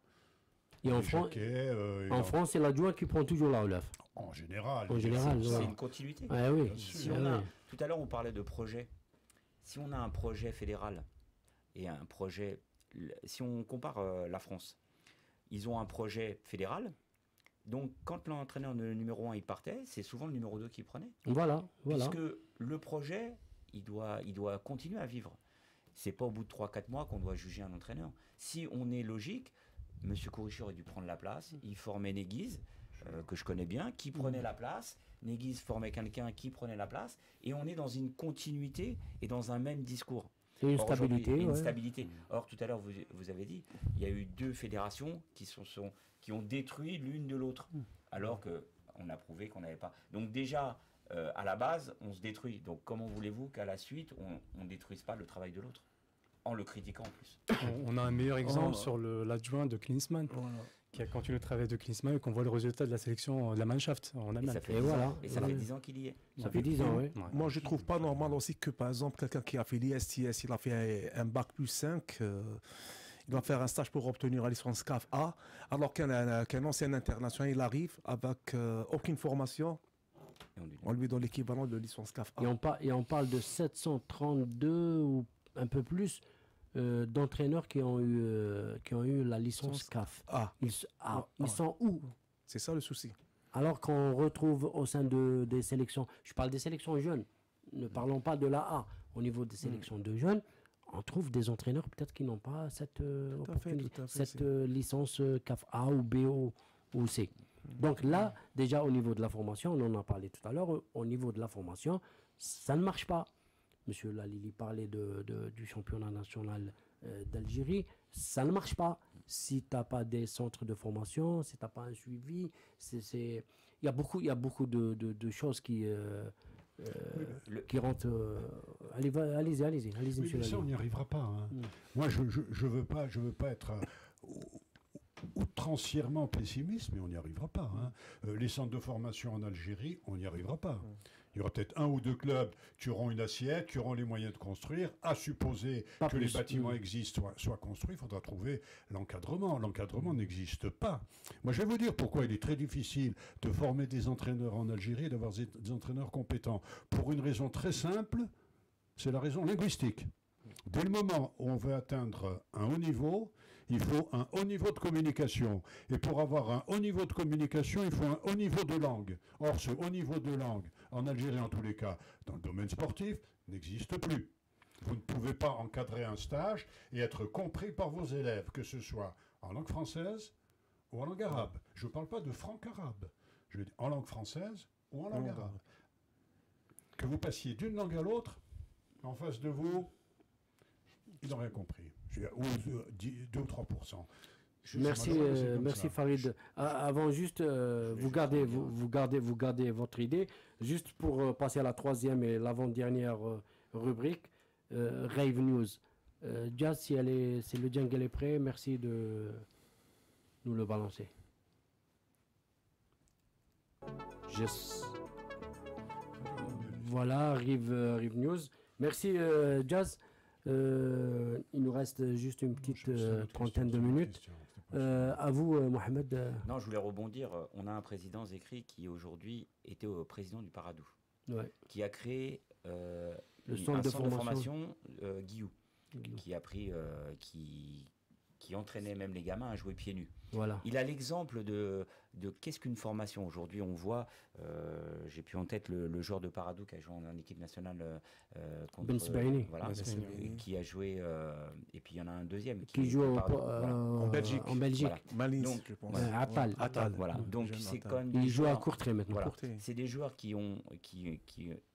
Et en France, c'est l'adjoint qui prend toujours la relève. En général. C'est une continuité. Ah, oui. Si tout à l'heure, on parlait de projet. Si on a un projet fédéral et un projet... Si on compare la France, ils ont un projet fédéral. Donc, quand l'entraîneur numéro 1 il partait, c'est souvent le numéro 2 qui prenait. Voilà. Puisque le projet, il doit continuer à vivre. C'est pas au bout de 3-4 mois qu'on doit juger un entraîneur. Si on est logique, M. Kourouchi aurait dû prendre la place. Il formait Neguiz, que je connais bien, qui prenait la place. Neguiz formait quelqu'un qui prenait la place. Et on est dans une continuité et dans un même discours. C'est une stabilité. Stabilité. Or, tout à l'heure, vous avez dit, il y a eu 2 fédérations qui ont détruit l'une de l'autre, alors qu'on a prouvé qu'on n'avait pas. Donc déjà, à la base, on se détruit. Donc comment voulez-vous qu'à la suite, on ne détruise pas le travail de l'autre, en le critiquant en plus? On a un meilleur exemple sur l'adjoint de Klinsmann, qui a continué le travail de Klinsmann et qu'on voit le résultat de la sélection de la Mannschaft en Allemagne. Et ça fait 10 ans qu'il y est. Ça fait 10 ans, oui. Moi, je trouve pas normal aussi que, par exemple, quelqu'un qui a fait l'ISTS, il a fait un bac plus 5, il doit faire un stage pour obtenir la licence CAF A, alors qu'un ancien international, il arrive avec aucune formation, on lui donne l'équivalent de licence CAF A. Et on parle de 732 ou un peu plus d'entraîneurs qui ont eu la licence CAF. Ils sont où? C'est ça le souci. Alors qu'on retrouve au sein des sélections, je parle des sélections jeunes, ne parlons pas de la A, au niveau des sélections de jeunes, on trouve des entraîneurs peut-être qui n'ont pas cette licence CAF A ou B ou C. Donc là, déjà au niveau de la formation, on en a parlé tout à l'heure, au niveau de la formation, ça ne marche pas. Monsieur Lalili parlait du championnat national d'Algérie. Ça ne marche pas si tu n'as pas des centres de formation, si tu n'as pas un suivi. Il y a beaucoup de choses qui rentrent. Allez-y, monsieur Lalili. Ça, on n'y arrivera pas. Hein. Moi, je veux pas être outrancièrement pessimiste, mais on n'y arrivera pas. Hein. Les centres de formation en Algérie, on n'y arrivera pas. Il y aura peut-être 1 ou 2 clubs qui auront une assiette, qui auront les moyens de construire. À supposer que les bâtiments existent, soient construits, il faudra trouver l'encadrement. L'encadrement n'existe pas. Moi, je vais vous dire pourquoi il est très difficile de former des entraîneurs en Algérie et d'avoir des entraîneurs compétents. Pour une raison très simple, c'est la raison linguistique. Dès le moment où on veut atteindre un haut niveau, il faut un haut niveau de communication. Et pour avoir un haut niveau de communication, il faut un haut niveau de langue. Or, ce haut niveau de langue, en Algérie en tous les cas, dans le domaine sportif, n'existe plus. Vous ne pouvez pas encadrer un stage et être compris par vos élèves, que ce soit en langue française ou en langue arabe. Je ne parle pas de franc-arabe. Je veux dire en langue française ou en langue arabe. Que vous passiez d'une langue à l'autre, en face de vous, ils n'ont rien compris. Ou 2 ou 3%. Merci Farid. Avant juste, vous gardez votre idée. Juste pour passer à la 3e et l'avant-dernière rubrique, Rave News. Jazz, si le jingle est prêt, merci de nous le balancer. Voilà, Rave News. Merci Jazz. Il nous reste juste une petite trentaine de minutes. À vous, Mohamed. Non, je voulais rebondir. On a un président Zekri qui aujourd'hui était au président du Paradou, qui a créé un centre de formation Guillou, qui qui entraînait même les gamins à jouer pieds nus. Voilà. Il a l'exemple de qu'est-ce qu'une formation. Aujourd'hui, on voit, j'ai plus en tête le joueur de Paradou qui a joué en équipe nationale contre... Ben Sbaini. Voilà, Ben Sbaini. qui a joué... et puis il y en a un deuxième. Qui joue En Belgique. En Belgique. Voilà. Malins, Donc, je pense. Attal. Attal. Voilà. Donc Jeune c'est Attal. quand même... Il des joue à joueurs- Courtrai maintenant. Voilà. Courtrai. C'est des joueurs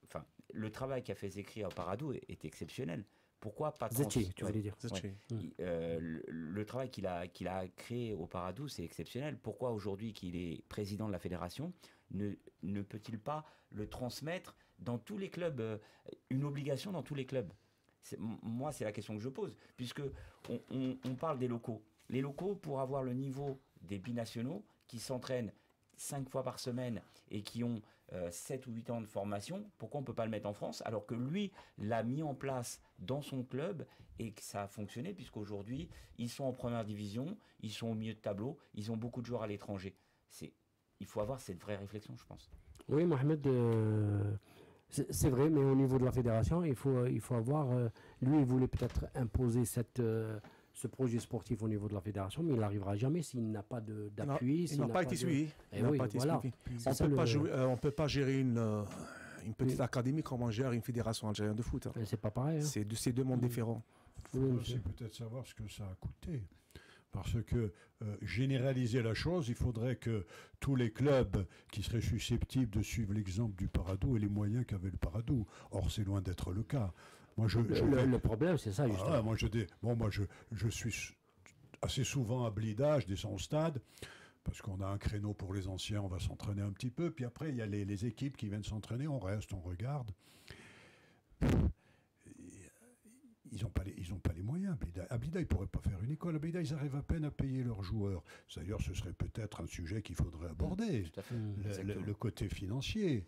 enfin, le travail qu'a fait Zekri à Paradou est exceptionnel. Pourquoi pas Zetchi, tu ouais. voulais dire. Zetchi. Le travail qu'il a créé au Paradou, c'est exceptionnel. Pourquoi aujourd'hui qu'il est président de la fédération, ne peut-il pas le transmettre dans tous les clubs, une obligation dans tous les clubs? Moi, c'est la question que je pose, puisque on parle des locaux. Les locaux, pour avoir le niveau des binationaux, qui s'entraînent 5 fois par semaine et qui ont 7 ou 8 ans de formation, pourquoi on ne peut pas le mettre en France alors que lui l'a mis en place dans son club et que ça a fonctionné, puisqu'aujourd'hui ils sont en première division, ils sont au milieu de tableau, ils ont beaucoup de joueurs à l'étranger. Il faut avoir cette vraie réflexion, je pense. Oui, Mohamed, c'est vrai, mais au niveau de la fédération, il faut avoir... lui, il voulait peut-être imposer ce projet sportif au niveau de la fédération, mais il n'arrivera jamais s'il n'a pas d'appui. Il n'a pas été suivi. Eh oui, voilà. On ne peut pas gérer une petite académie comme on gère une fédération algérienne de foot. C'est pas pareil. Hein. C'est deux mondes différents. Il faut aussi peut-être savoir ce que ça a coûté. Parce que généraliser la chose, il faudrait que tous les clubs qui seraient susceptibles de suivre l'exemple du Paradou aient les moyens qu'avait le Paradou. Or, c'est loin d'être le cas. Moi, le problème, c'est ça, justement. Moi, je suis assez souvent à Blida, je descends au stade, parce qu'on a un créneau pour les anciens, on va s'entraîner un petit peu, puis après, il y a les équipes qui viennent s'entraîner, on reste, on regarde. Ils n'ont pas les moyens. À Blida, ils ne pourraient pas faire une école. À Blida, ils arrivent à peine à payer leurs joueurs. D'ailleurs, ce serait peut-être un sujet qu'il faudrait aborder. Tout à fait. Le côté financier.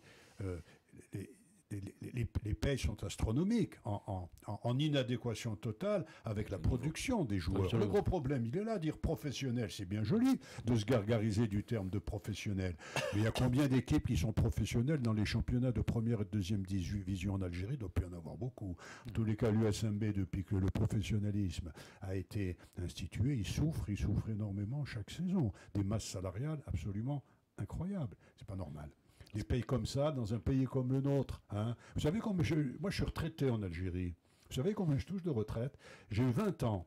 Les payes sont astronomiques, en inadéquation totale avec la production des joueurs. Absolument. Le gros problème, il est là, dire professionnel, c'est bien joli de se gargariser du terme de professionnel. Mais il y a combien d'équipes qui sont professionnelles dans les championnats de première et de deuxième division en Algérie? Il doit plus y en avoir beaucoup. En tous les cas, l'USMB, depuis que le professionnalisme a été institué, il souffre énormément chaque saison. Des masses salariales absolument incroyables. C'est pas normal. Des pays comme ça, dans un pays comme le nôtre. Hein. Vous savez, moi je suis retraité en Algérie. Vous savez combien je touche de retraite? J'ai eu 20 ans.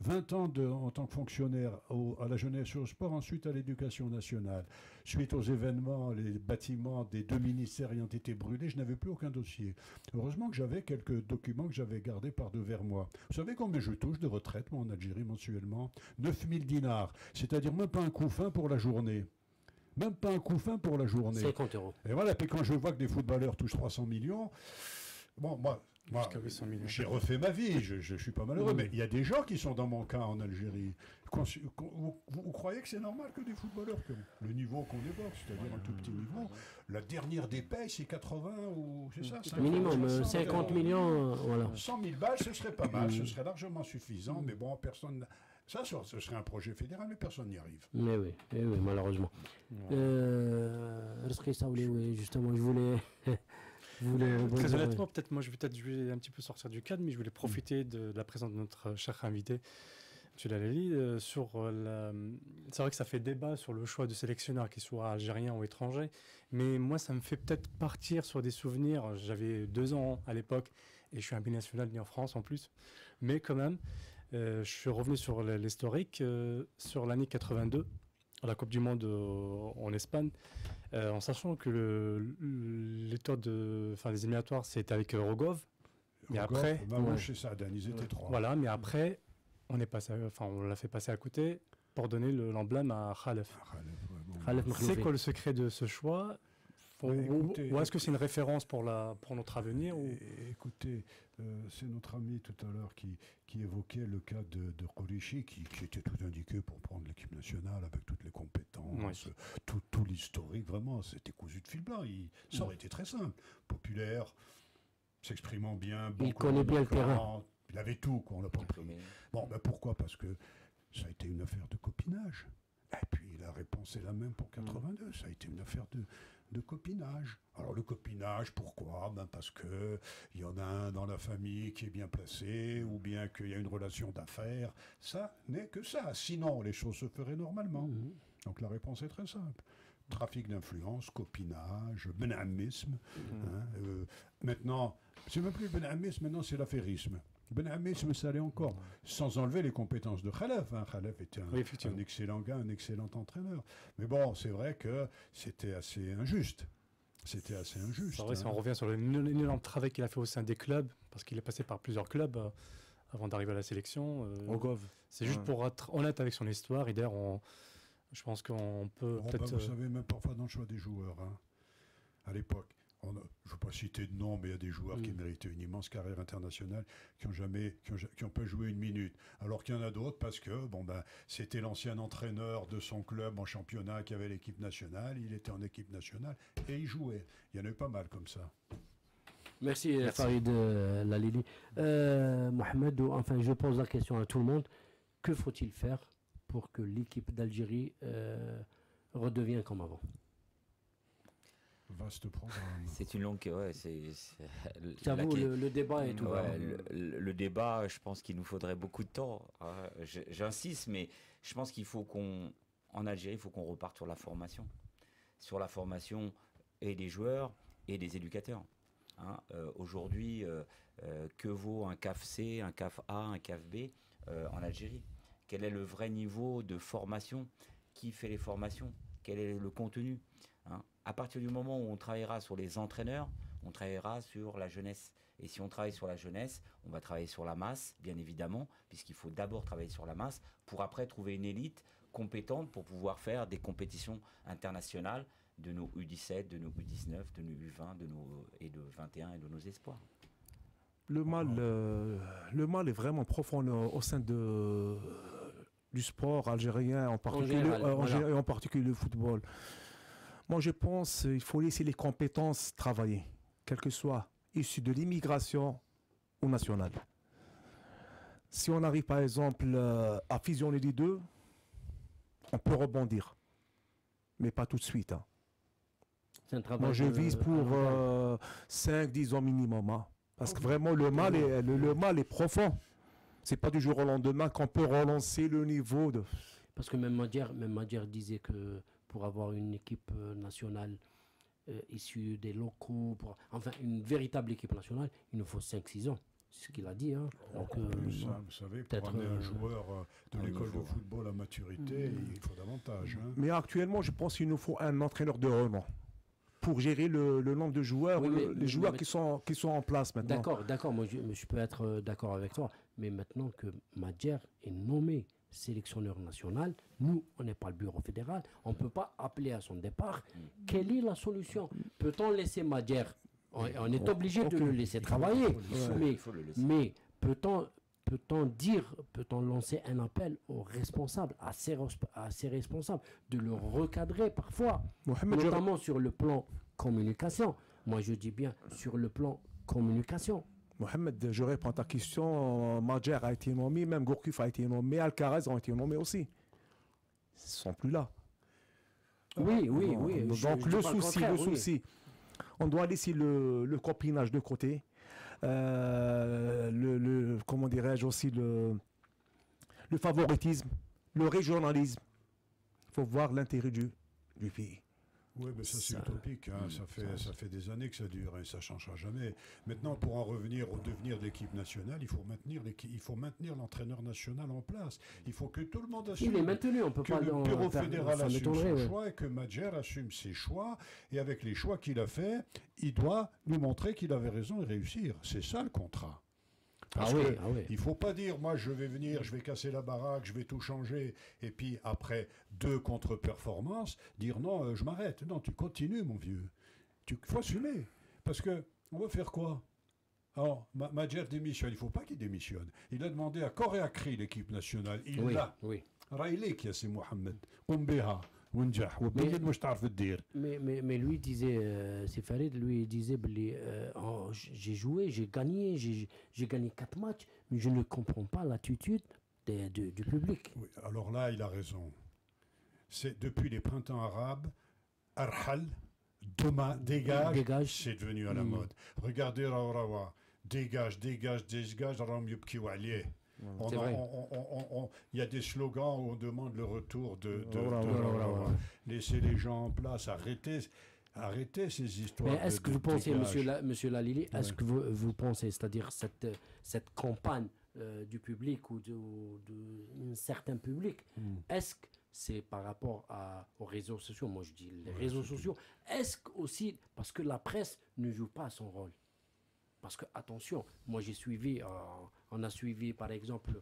20 ans en tant que fonctionnaire à la jeunesse et au sport, ensuite à l'éducation nationale. Suite aux événements, les bâtiments des 2 ministères ayant été brûlés, je n'avais plus aucun dossier. Heureusement que j'avais quelques documents que j'avais gardés par devers moi. Vous savez combien je touche de retraite, moi, en Algérie, mensuellement? 9000 dinars. C'est-à-dire même pas un coup fin pour la journée. Même pas un coup fin pour la journée. 50 €. Et voilà, puis quand je vois que des footballeurs touchent 300 millions, bon, moi j'ai refait ma vie, je suis pas malheureux, mais il y a des gens qui sont dans mon cas en Algérie. Vous croyez que c'est normal que des footballeurs, que le niveau qu'on évoque, c'est-à-dire un tout petit niveau, la dernière des payes, c'est 80 ou c'est ça? Minimum, 50 millions, voilà. 100 000 balles, ce serait pas mal, ce serait largement suffisant, mais bon, personne... Ça, ce serait un projet fédéral, mais personne n'y arrive. Mais oui, malheureusement. Rizki Saouli, oui, justement, je voulais... Très honnêtement, je vais un petit peu sortir du cadre, mais je voulais profiter de la présence de notre cher invité, M. Lalali, c'est vrai que ça fait débat sur le choix de sélectionneur, qu'il soit algérien ou étranger, mais moi, ça me fait peut-être partir sur des souvenirs. J'avais 2 ans à l'époque, et je suis un binational né en France en plus, mais quand même... je suis revenu sur l'historique, sur l'année 82, à la Coupe du Monde en Espagne, en sachant que les tours des éliminatoires, c'était avec Rogov. Mais après, chez Sadan, ils étaient 3. Voilà, mais après, on l'a fait passer à côté pour donner l'emblème à Khalef. C'est quoi le secret de ce choix? Ou est-ce que c'est une référence pour notre avenir Écoutez, c'est notre ami tout à l'heure qui évoquait le cas de Koulichi, qui était tout indiqué pour prendre l'équipe nationale avec toutes les compétences, tout l'historique, vraiment, c'était cousu de fil blanc. Ça aurait été très simple. Populaire, s'exprimant bien, bon, il connaît bien le terrain. Il avait tout, quoi, on l'a pas pris. Bon, ben pourquoi? Parce que ça a été une affaire de copinage. Et puis la réponse est la même pour 82. Ça a été une affaire de copinage. Alors le copinage, pourquoi? Parce qu'il y en a un dans la famille qui est bien placé, ou bien qu'il y a une relation d'affaires. Ça n'est que ça. Sinon, les choses se feraient normalement. Donc la réponse est très simple. Trafic d'influence, copinage, benamisme. Maintenant, c'est même plus le benamisme, maintenant c'est l'affairisme. Benamisme, ça allait encore, sans enlever les compétences de Khalaf. Khalaf était un excellent gars, un excellent entraîneur. Mais bon, c'est vrai que c'était assez injuste. C'était assez injuste. C'est vrai, si on revient sur l'énorme travail qu'il a fait au sein des clubs, parce qu'il est passé par plusieurs clubs avant d'arriver à la sélection. C'est juste pour être honnête avec son histoire. Et d'ailleurs, je pense qu'on peut peut-être... Vous savez, même parfois dans le choix des joueurs, à l'époque, je ne veux pas citer de nom, mais il y a des joueurs qui méritaient une immense carrière internationale, qui ont pas joué une minute. Alors qu'il y en a d'autres, parce que c'était l'ancien entraîneur de son club en championnat qui avait l'équipe nationale, il était en équipe nationale et il jouait. Il y en a eu pas mal comme ça. Merci. Farid Lalili. Mohamed, enfin je pose la question à tout le monde. Que faut-il faire pour que l'équipe d'Algérie redevienne comme avant? Vaste programme. C'est une longue... le débat est ouvert. Le débat, je pense qu'il nous faudrait beaucoup de temps. J'insiste, mais je pense qu'il faut en Algérie, il faut qu'on reparte sur la formation. Sur la formation et des joueurs et des éducateurs. Aujourd'hui, que vaut un CAF C, un CAF A, un CAF B en Algérie? Quel est le vrai niveau de formation? Qui fait les formations? Quel est le contenu? À partir du moment où on travaillera sur les entraîneurs, on travaillera sur la jeunesse. Et si on travaille sur la jeunesse, on va travailler sur la masse, bien évidemment, puisqu'il faut d'abord travailler sur la masse pour après trouver une élite compétente pour pouvoir faire des compétitions internationales de nos U17, de nos U19, de nos U20, et de 21 et de nos espoirs. Le mal est vraiment profond au sein du sport algérien, en particulier le football. Moi, je pense qu'il faut laisser les compétences travailler, quelles que soient issues de l'immigration ou nationale. Si on arrive, par exemple, à fusionner les deux, on peut rebondir. Mais pas tout de suite. Moi, je vise pour 5-10 ans minimum. Parce que vraiment, le mal est profond. Ce n'est pas du jour au lendemain qu'on peut relancer le niveau de... Parce que même Madjer disait que pour avoir une équipe nationale issue des locaux, enfin une véritable équipe nationale, il nous faut 5-6 ans. C'est ce qu'il a dit. Donc, vous savez, pour amener un joueur de l'école de football à maturité, il faut davantage. Mais actuellement, je pense qu'il nous faut un entraîneur de renom pour gérer le nombre de joueurs, les joueurs qui sont en place maintenant. D'accord, moi je peux être d'accord avec toi. Mais maintenant que Madjer est nommé sélectionneur national, nous, on n'est pas le bureau fédéral, on ne peut pas appeler à son départ. Quelle est la solution? Peut-on laisser Madjer? On est obligé de le laisser travailler. Mais peut-on lancer un appel aux responsables, à ces responsables, de le recadrer parfois, notamment sur le plan communication. Moi, je dis bien sur le plan communication. Mohamed, je réponds à ta question. Madjer a été nommé, même Gourcuff a été nommé, Alcaraz ont été nommés aussi. Ils ne sont plus là. Oui. Donc le souci, on doit laisser le copinage de côté. Comment dirais-je aussi, le favoritisme, le régionalisme. Il faut voir l'intérêt du pays. Oui, mais ça c'est utopique. Ça fait des années que ça dure et ça ne changera jamais. Maintenant, pour en revenir au devenir de l'équipe nationale, il faut maintenir l'entraîneur national en place. Il faut que tout le monde assume. Il est maintenu, on peut que pas le bureau fédéral assume son choix et que Madjer assume ses choix. Et avec les choix qu'il a fait, il doit nous montrer qu'il avait raison et réussir. C'est ça le contrat. Parce il ne faut pas dire, moi je vais venir, je vais casser la baraque, je vais tout changer, et puis après 2 contre-performances, dire non, je m'arrête. Non, tu continues mon vieux. Il faut assumer. Parce que on va faire quoi? Alors, Madjer démissionne, il ne faut pas qu'il démissionne. Il a demandé à corps et à cri l'équipe nationale. Il l'a. Raïlik, Yassine Mohamed. Umbeha. Mais lui disait, c'est Farid, lui disait, j'ai joué, j'ai gagné 4 matchs, mais je ne comprends pas l'attitude du public. Oui, alors là, il a raison. C'est depuis les printemps arabes, Arhal dégage, c'est devenu à la mode. Regardez Raourawa, dégage, Raoum Yubkiou Alié. Il y a des slogans où on demande le retour de Raourawa. Laissez les gens en place, arrêtez ces histoires. Mais est-ce que vous pensez, monsieur Lalili, est-ce que vous pensez, c'est-à-dire cette campagne du public ou d'un certain public, est-ce que c'est par rapport aux réseaux sociaux, moi je dis les réseaux sociaux, est-ce que aussi, parce que la presse ne joue pas son rôle. Parce que, attention, moi j'ai suivi, on a suivi par exemple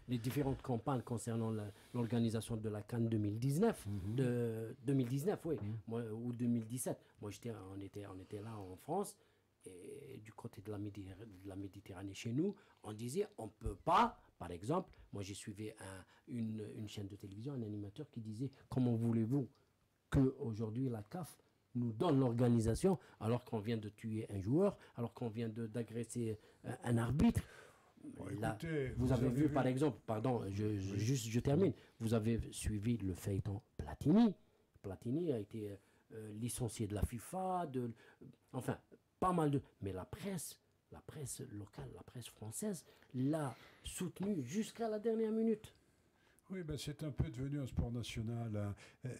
les différentes campagnes concernant l'organisation de la CAN 2019, de 2019, oui, ou 2017. Moi on était là en France, et du côté de la Méditerranée chez nous, on disait on ne peut pas, par exemple, moi j'ai suivi une chaîne de télévision, un animateur qui disait comment voulez-vous qu'aujourd'hui la CAF nous donne l'organisation alors qu'on vient de tuer un joueur, alors qu'on vient d'agresser un arbitre. Là, écoutez, vous avez vu par exemple, pardon, je termine, vous avez suivi le feuilleton Platini. Platini a été licencié de la FIFA, enfin, pas mal de... Mais la presse locale, la presse française, l'a soutenu jusqu'à la dernière minute. Oui, ben c'est un peu devenu un sport national. Hein.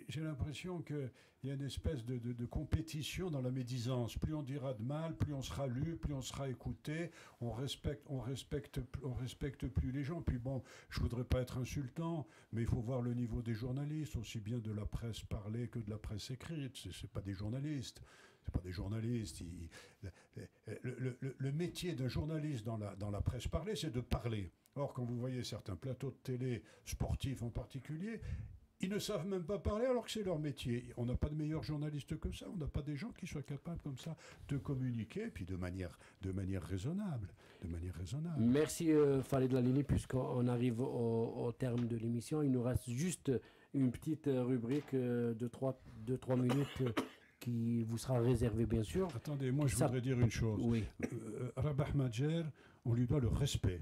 J'ai l'impression qu'il y a une espèce de compétition dans la médisance. Plus on dira de mal, plus on sera lu, plus on sera écouté. On respecte plus les gens. Puis bon, je voudrais pas être insultant, mais il faut voir le niveau des journalistes, aussi bien de la presse parlée que de la presse écrite. C'est pas des journalistes. C'est pas des journalistes. Le métier d'un journaliste dans la presse parlée, c'est de parler. Or, quand vous voyez certains plateaux de télé, sportifs en particulier, ils ne savent même pas parler alors que c'est leur métier. On n'a pas de meilleurs journalistes que ça. On n'a pas des gens qui soient capables comme ça de communiquer, puis de manière raisonnable. Merci Farid Lalili, puisqu'on arrive au terme de l'émission. Il nous reste juste une petite rubrique de 3 minutes qui vous sera réservée, bien sûr. Attendez, moi je voudrais dire une chose. Oui. Rabah Madjer, on lui doit le respect.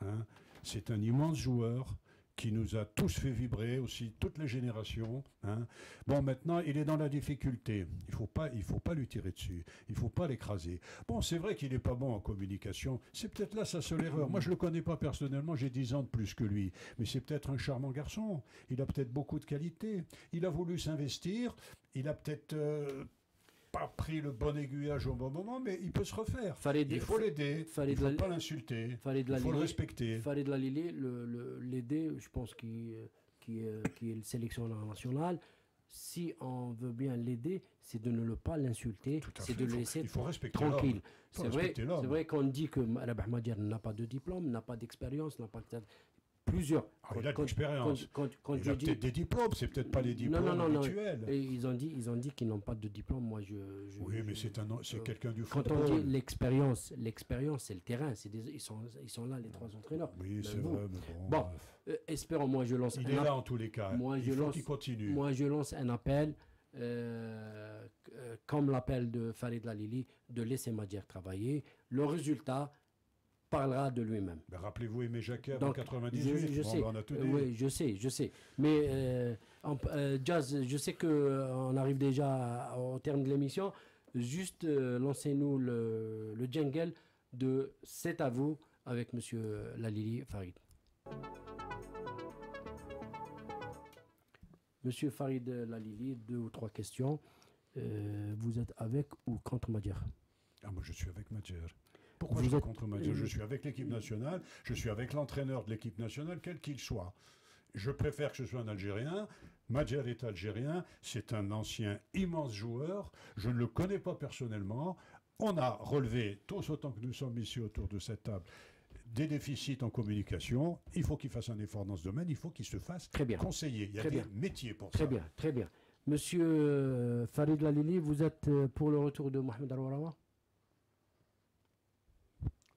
Hein, c'est un immense joueur qui nous a tous fait vibrer, aussi toutes les générations. Hein. Bon, maintenant, il est dans la difficulté. Il faut pas lui tirer dessus. Il ne faut pas l'écraser. Bon, c'est vrai qu'il n'est pas bon en communication. C'est peut-être là sa seule erreur. Moi, je ne le connais pas personnellement. J'ai 10 ans de plus que lui. Mais c'est peut-être un charmant garçon. Il a peut-être beaucoup de qualités. Il a voulu s'investir. Il a peut-être... pas pris le bon aiguillage au bon moment, mais il peut se refaire. Il faut l'aider, il ne faut pas l'insulter, il faut le respecter. Farid Lalili, l'aider, je pense qui est le sélectionneur national. Si on veut bien l'aider, c'est de ne pas l'insulter, c'est de le laisser tranquille. C'est vrai qu'on dit que Rabah Madjer n'a pas de diplôme, n'a pas d'expérience, n'a pas de... Plusieurs. Il a de l'expérience. Il a peut-être des diplômes, c'est peut-être pas les diplômes habituels. Et ils ont dit qu'ils n'ont pas de diplôme. Moi, oui, mais c'est quelqu'un du football. Quand on dit l'expérience, c'est le terrain. Ils sont là, les 3 entraîneurs. Oui, c'est vrai, mais bon. Espérons, moi, je lance... Il est là en tous les cas. Il faut qu'il continue. Moi, je lance un appel, comme l'appel de Farid Lalili, de laisser Madjer travailler. Le résultat parlera de lui-même. Ben rappelez-vous Aimé Jacquet en 98. Je sais. On a tout dit. Oui, je sais. Mais Jazz, je sais qu'on arrive déjà au terme de l'émission. Juste lancez-nous le jingle de C'est à vous avec Monsieur Lalili Farid. Monsieur Farid Lalili, 2 ou 3 questions. Vous êtes avec ou contre Madjer? Moi, je suis avec Madjer. Pourquoi je suis contre Madjer? Je suis avec l'équipe nationale, je suis avec l'entraîneur de l'équipe nationale, quel qu'il soit. Je préfère que ce soit un Algérien. Madjer est algérien, c'est un ancien immense joueur. Je ne le connais pas personnellement. On a relevé, tous autant que nous sommes ici autour de cette table, des déficits en communication. Il faut qu'il fasse un effort dans ce domaine, il faut qu'il se fasse conseiller. Il y a des métiers pour ça. Très bien. Monsieur Farid Lalili, vous êtes pour le retour de Mohamed Raourawa?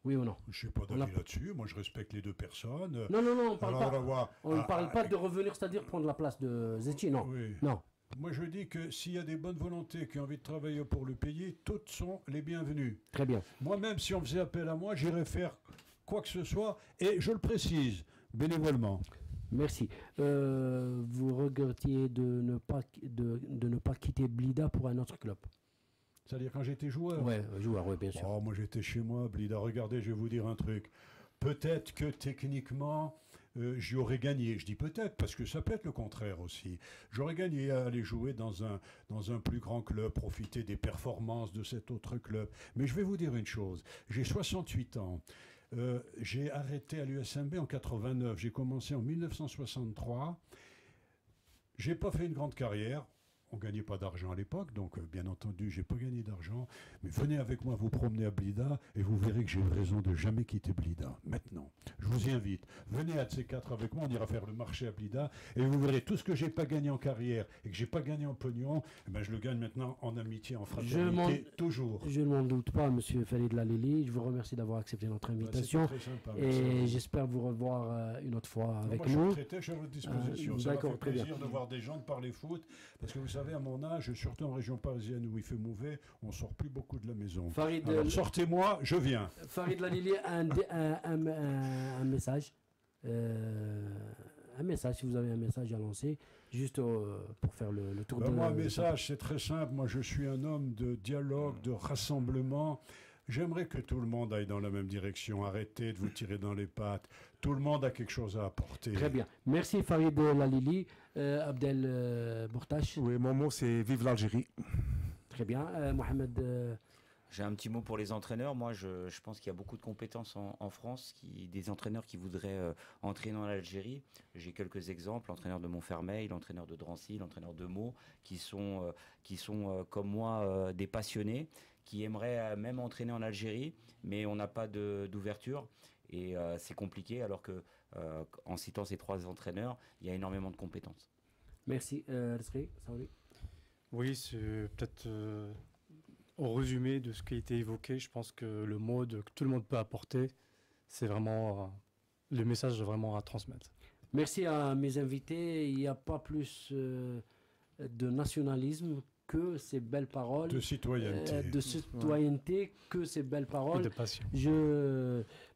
Oui ou non? Je ne sais pas d'avis là-dessus. Moi, je respecte les deux personnes. Non, on ne parle pas de revenir, c'est-à-dire prendre la place de Zetchi, non. Oui. Non. Moi, je dis que s'il y a des bonnes volontés qui ont envie de travailler pour le pays, toutes sont les bienvenues. Très bien. Moi-même, si on faisait appel à moi, j'irais faire quoi que ce soit, et je le précise, bénévolement. Merci. Vous regrettiez de ne pas quitter Blida pour un autre club? C'est-à-dire quand j'étais joueur. Ouais, joueur, oui, bien sûr. Oh, moi j'étais chez moi, Blida. Regardez, je vais vous dire un truc. Peut-être que techniquement, j'y aurais gagné. Je dis peut-être, parce que ça peut être le contraire aussi. J'aurais gagné à aller jouer dans un plus grand club, profiter des performances de cet autre club. Mais je vais vous dire une chose. J'ai 68 ans. J'ai arrêté à l'USMB en 89. J'ai commencé en 1963. J'ai pas fait une grande carrière. On ne gagnait pas d'argent à l'époque, donc bien entendu, je n'ai pas gagné d'argent. Mais venez avec moi vous promener à Blida et vous verrez que j'ai raison de jamais quitter Blida. Maintenant, je vous y invite. Venez à C4 avec moi, on ira faire le marché à Blida et vous verrez tout ce que je n'ai pas gagné en carrière et que je n'ai pas gagné en pognon, eh ben, je le gagne maintenant en amitié, en fraternité, toujours. Je ne m'en doute pas, monsieur Farid Lalili. Je vous remercie d'avoir accepté notre invitation. Très sympa, et j'espère vous revoir une autre fois avec moi, nous. Je suis très à votre disposition. Ça d'accord, m'a fait très bien. plaisir de voir des gens de parler foot, parce que vous savez, à mon âge, surtout en région parisienne où il fait mauvais, on ne sort plus beaucoup de la maison. Farid, alors sortez-moi, je viens. Farid Lalili a un message. Un message, si vous avez un message à lancer, juste pour faire le tour de... Moi, un message, c'est très simple. Moi, je suis un homme de dialogue, de rassemblement. J'aimerais que tout le monde aille dans la même direction. Arrêtez de vous tirer dans les pattes. Tout le monde a quelque chose à apporter. Très bien. Merci Farid Lalili. Abdel Bourtache. Oui, mon mot, c'est vive l'Algérie. Très bien. Mohamed... J'ai un petit mot pour les entraîneurs. Moi, je pense qu'il y a beaucoup de compétences en France, des entraîneurs qui voudraient entraîner en Algérie. J'ai quelques exemples, l'entraîneur de Montfermeil, l'entraîneur de Drancy, l'entraîneur de Meaux, qui sont comme moi des passionnés, qui aimeraient même entraîner en Algérie, mais on n'a pas d'ouverture et c'est compliqué, alors que en citant ces 3 entraîneurs, il y a énormément de compétences. Merci. Saouli. Oui, c'est peut-être... Au résumé de ce qui a été évoqué, je pense que le mot que tout le monde peut apporter, c'est vraiment le message vraiment à transmettre. Merci à mes invités. Il n'y a pas plus de nationalisme que ces belles paroles. De citoyenneté. De citoyenneté que ces belles paroles. Et de passion.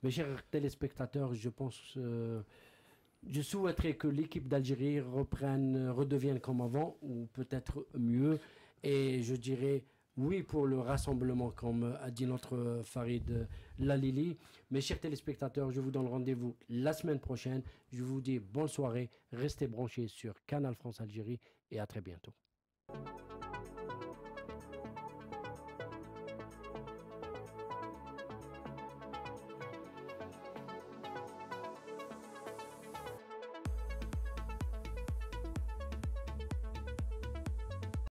Mes chers téléspectateurs, je pense... je souhaiterais que l'équipe d'Algérie redevienne comme avant, ou peut-être mieux. Et je dirais... oui, pour le rassemblement, comme a dit notre Farid Lalili. Mes chers téléspectateurs, je vous donne rendez-vous la semaine prochaine. Je vous dis bonne soirée, restez branchés sur Canal France Algérie et à très bientôt.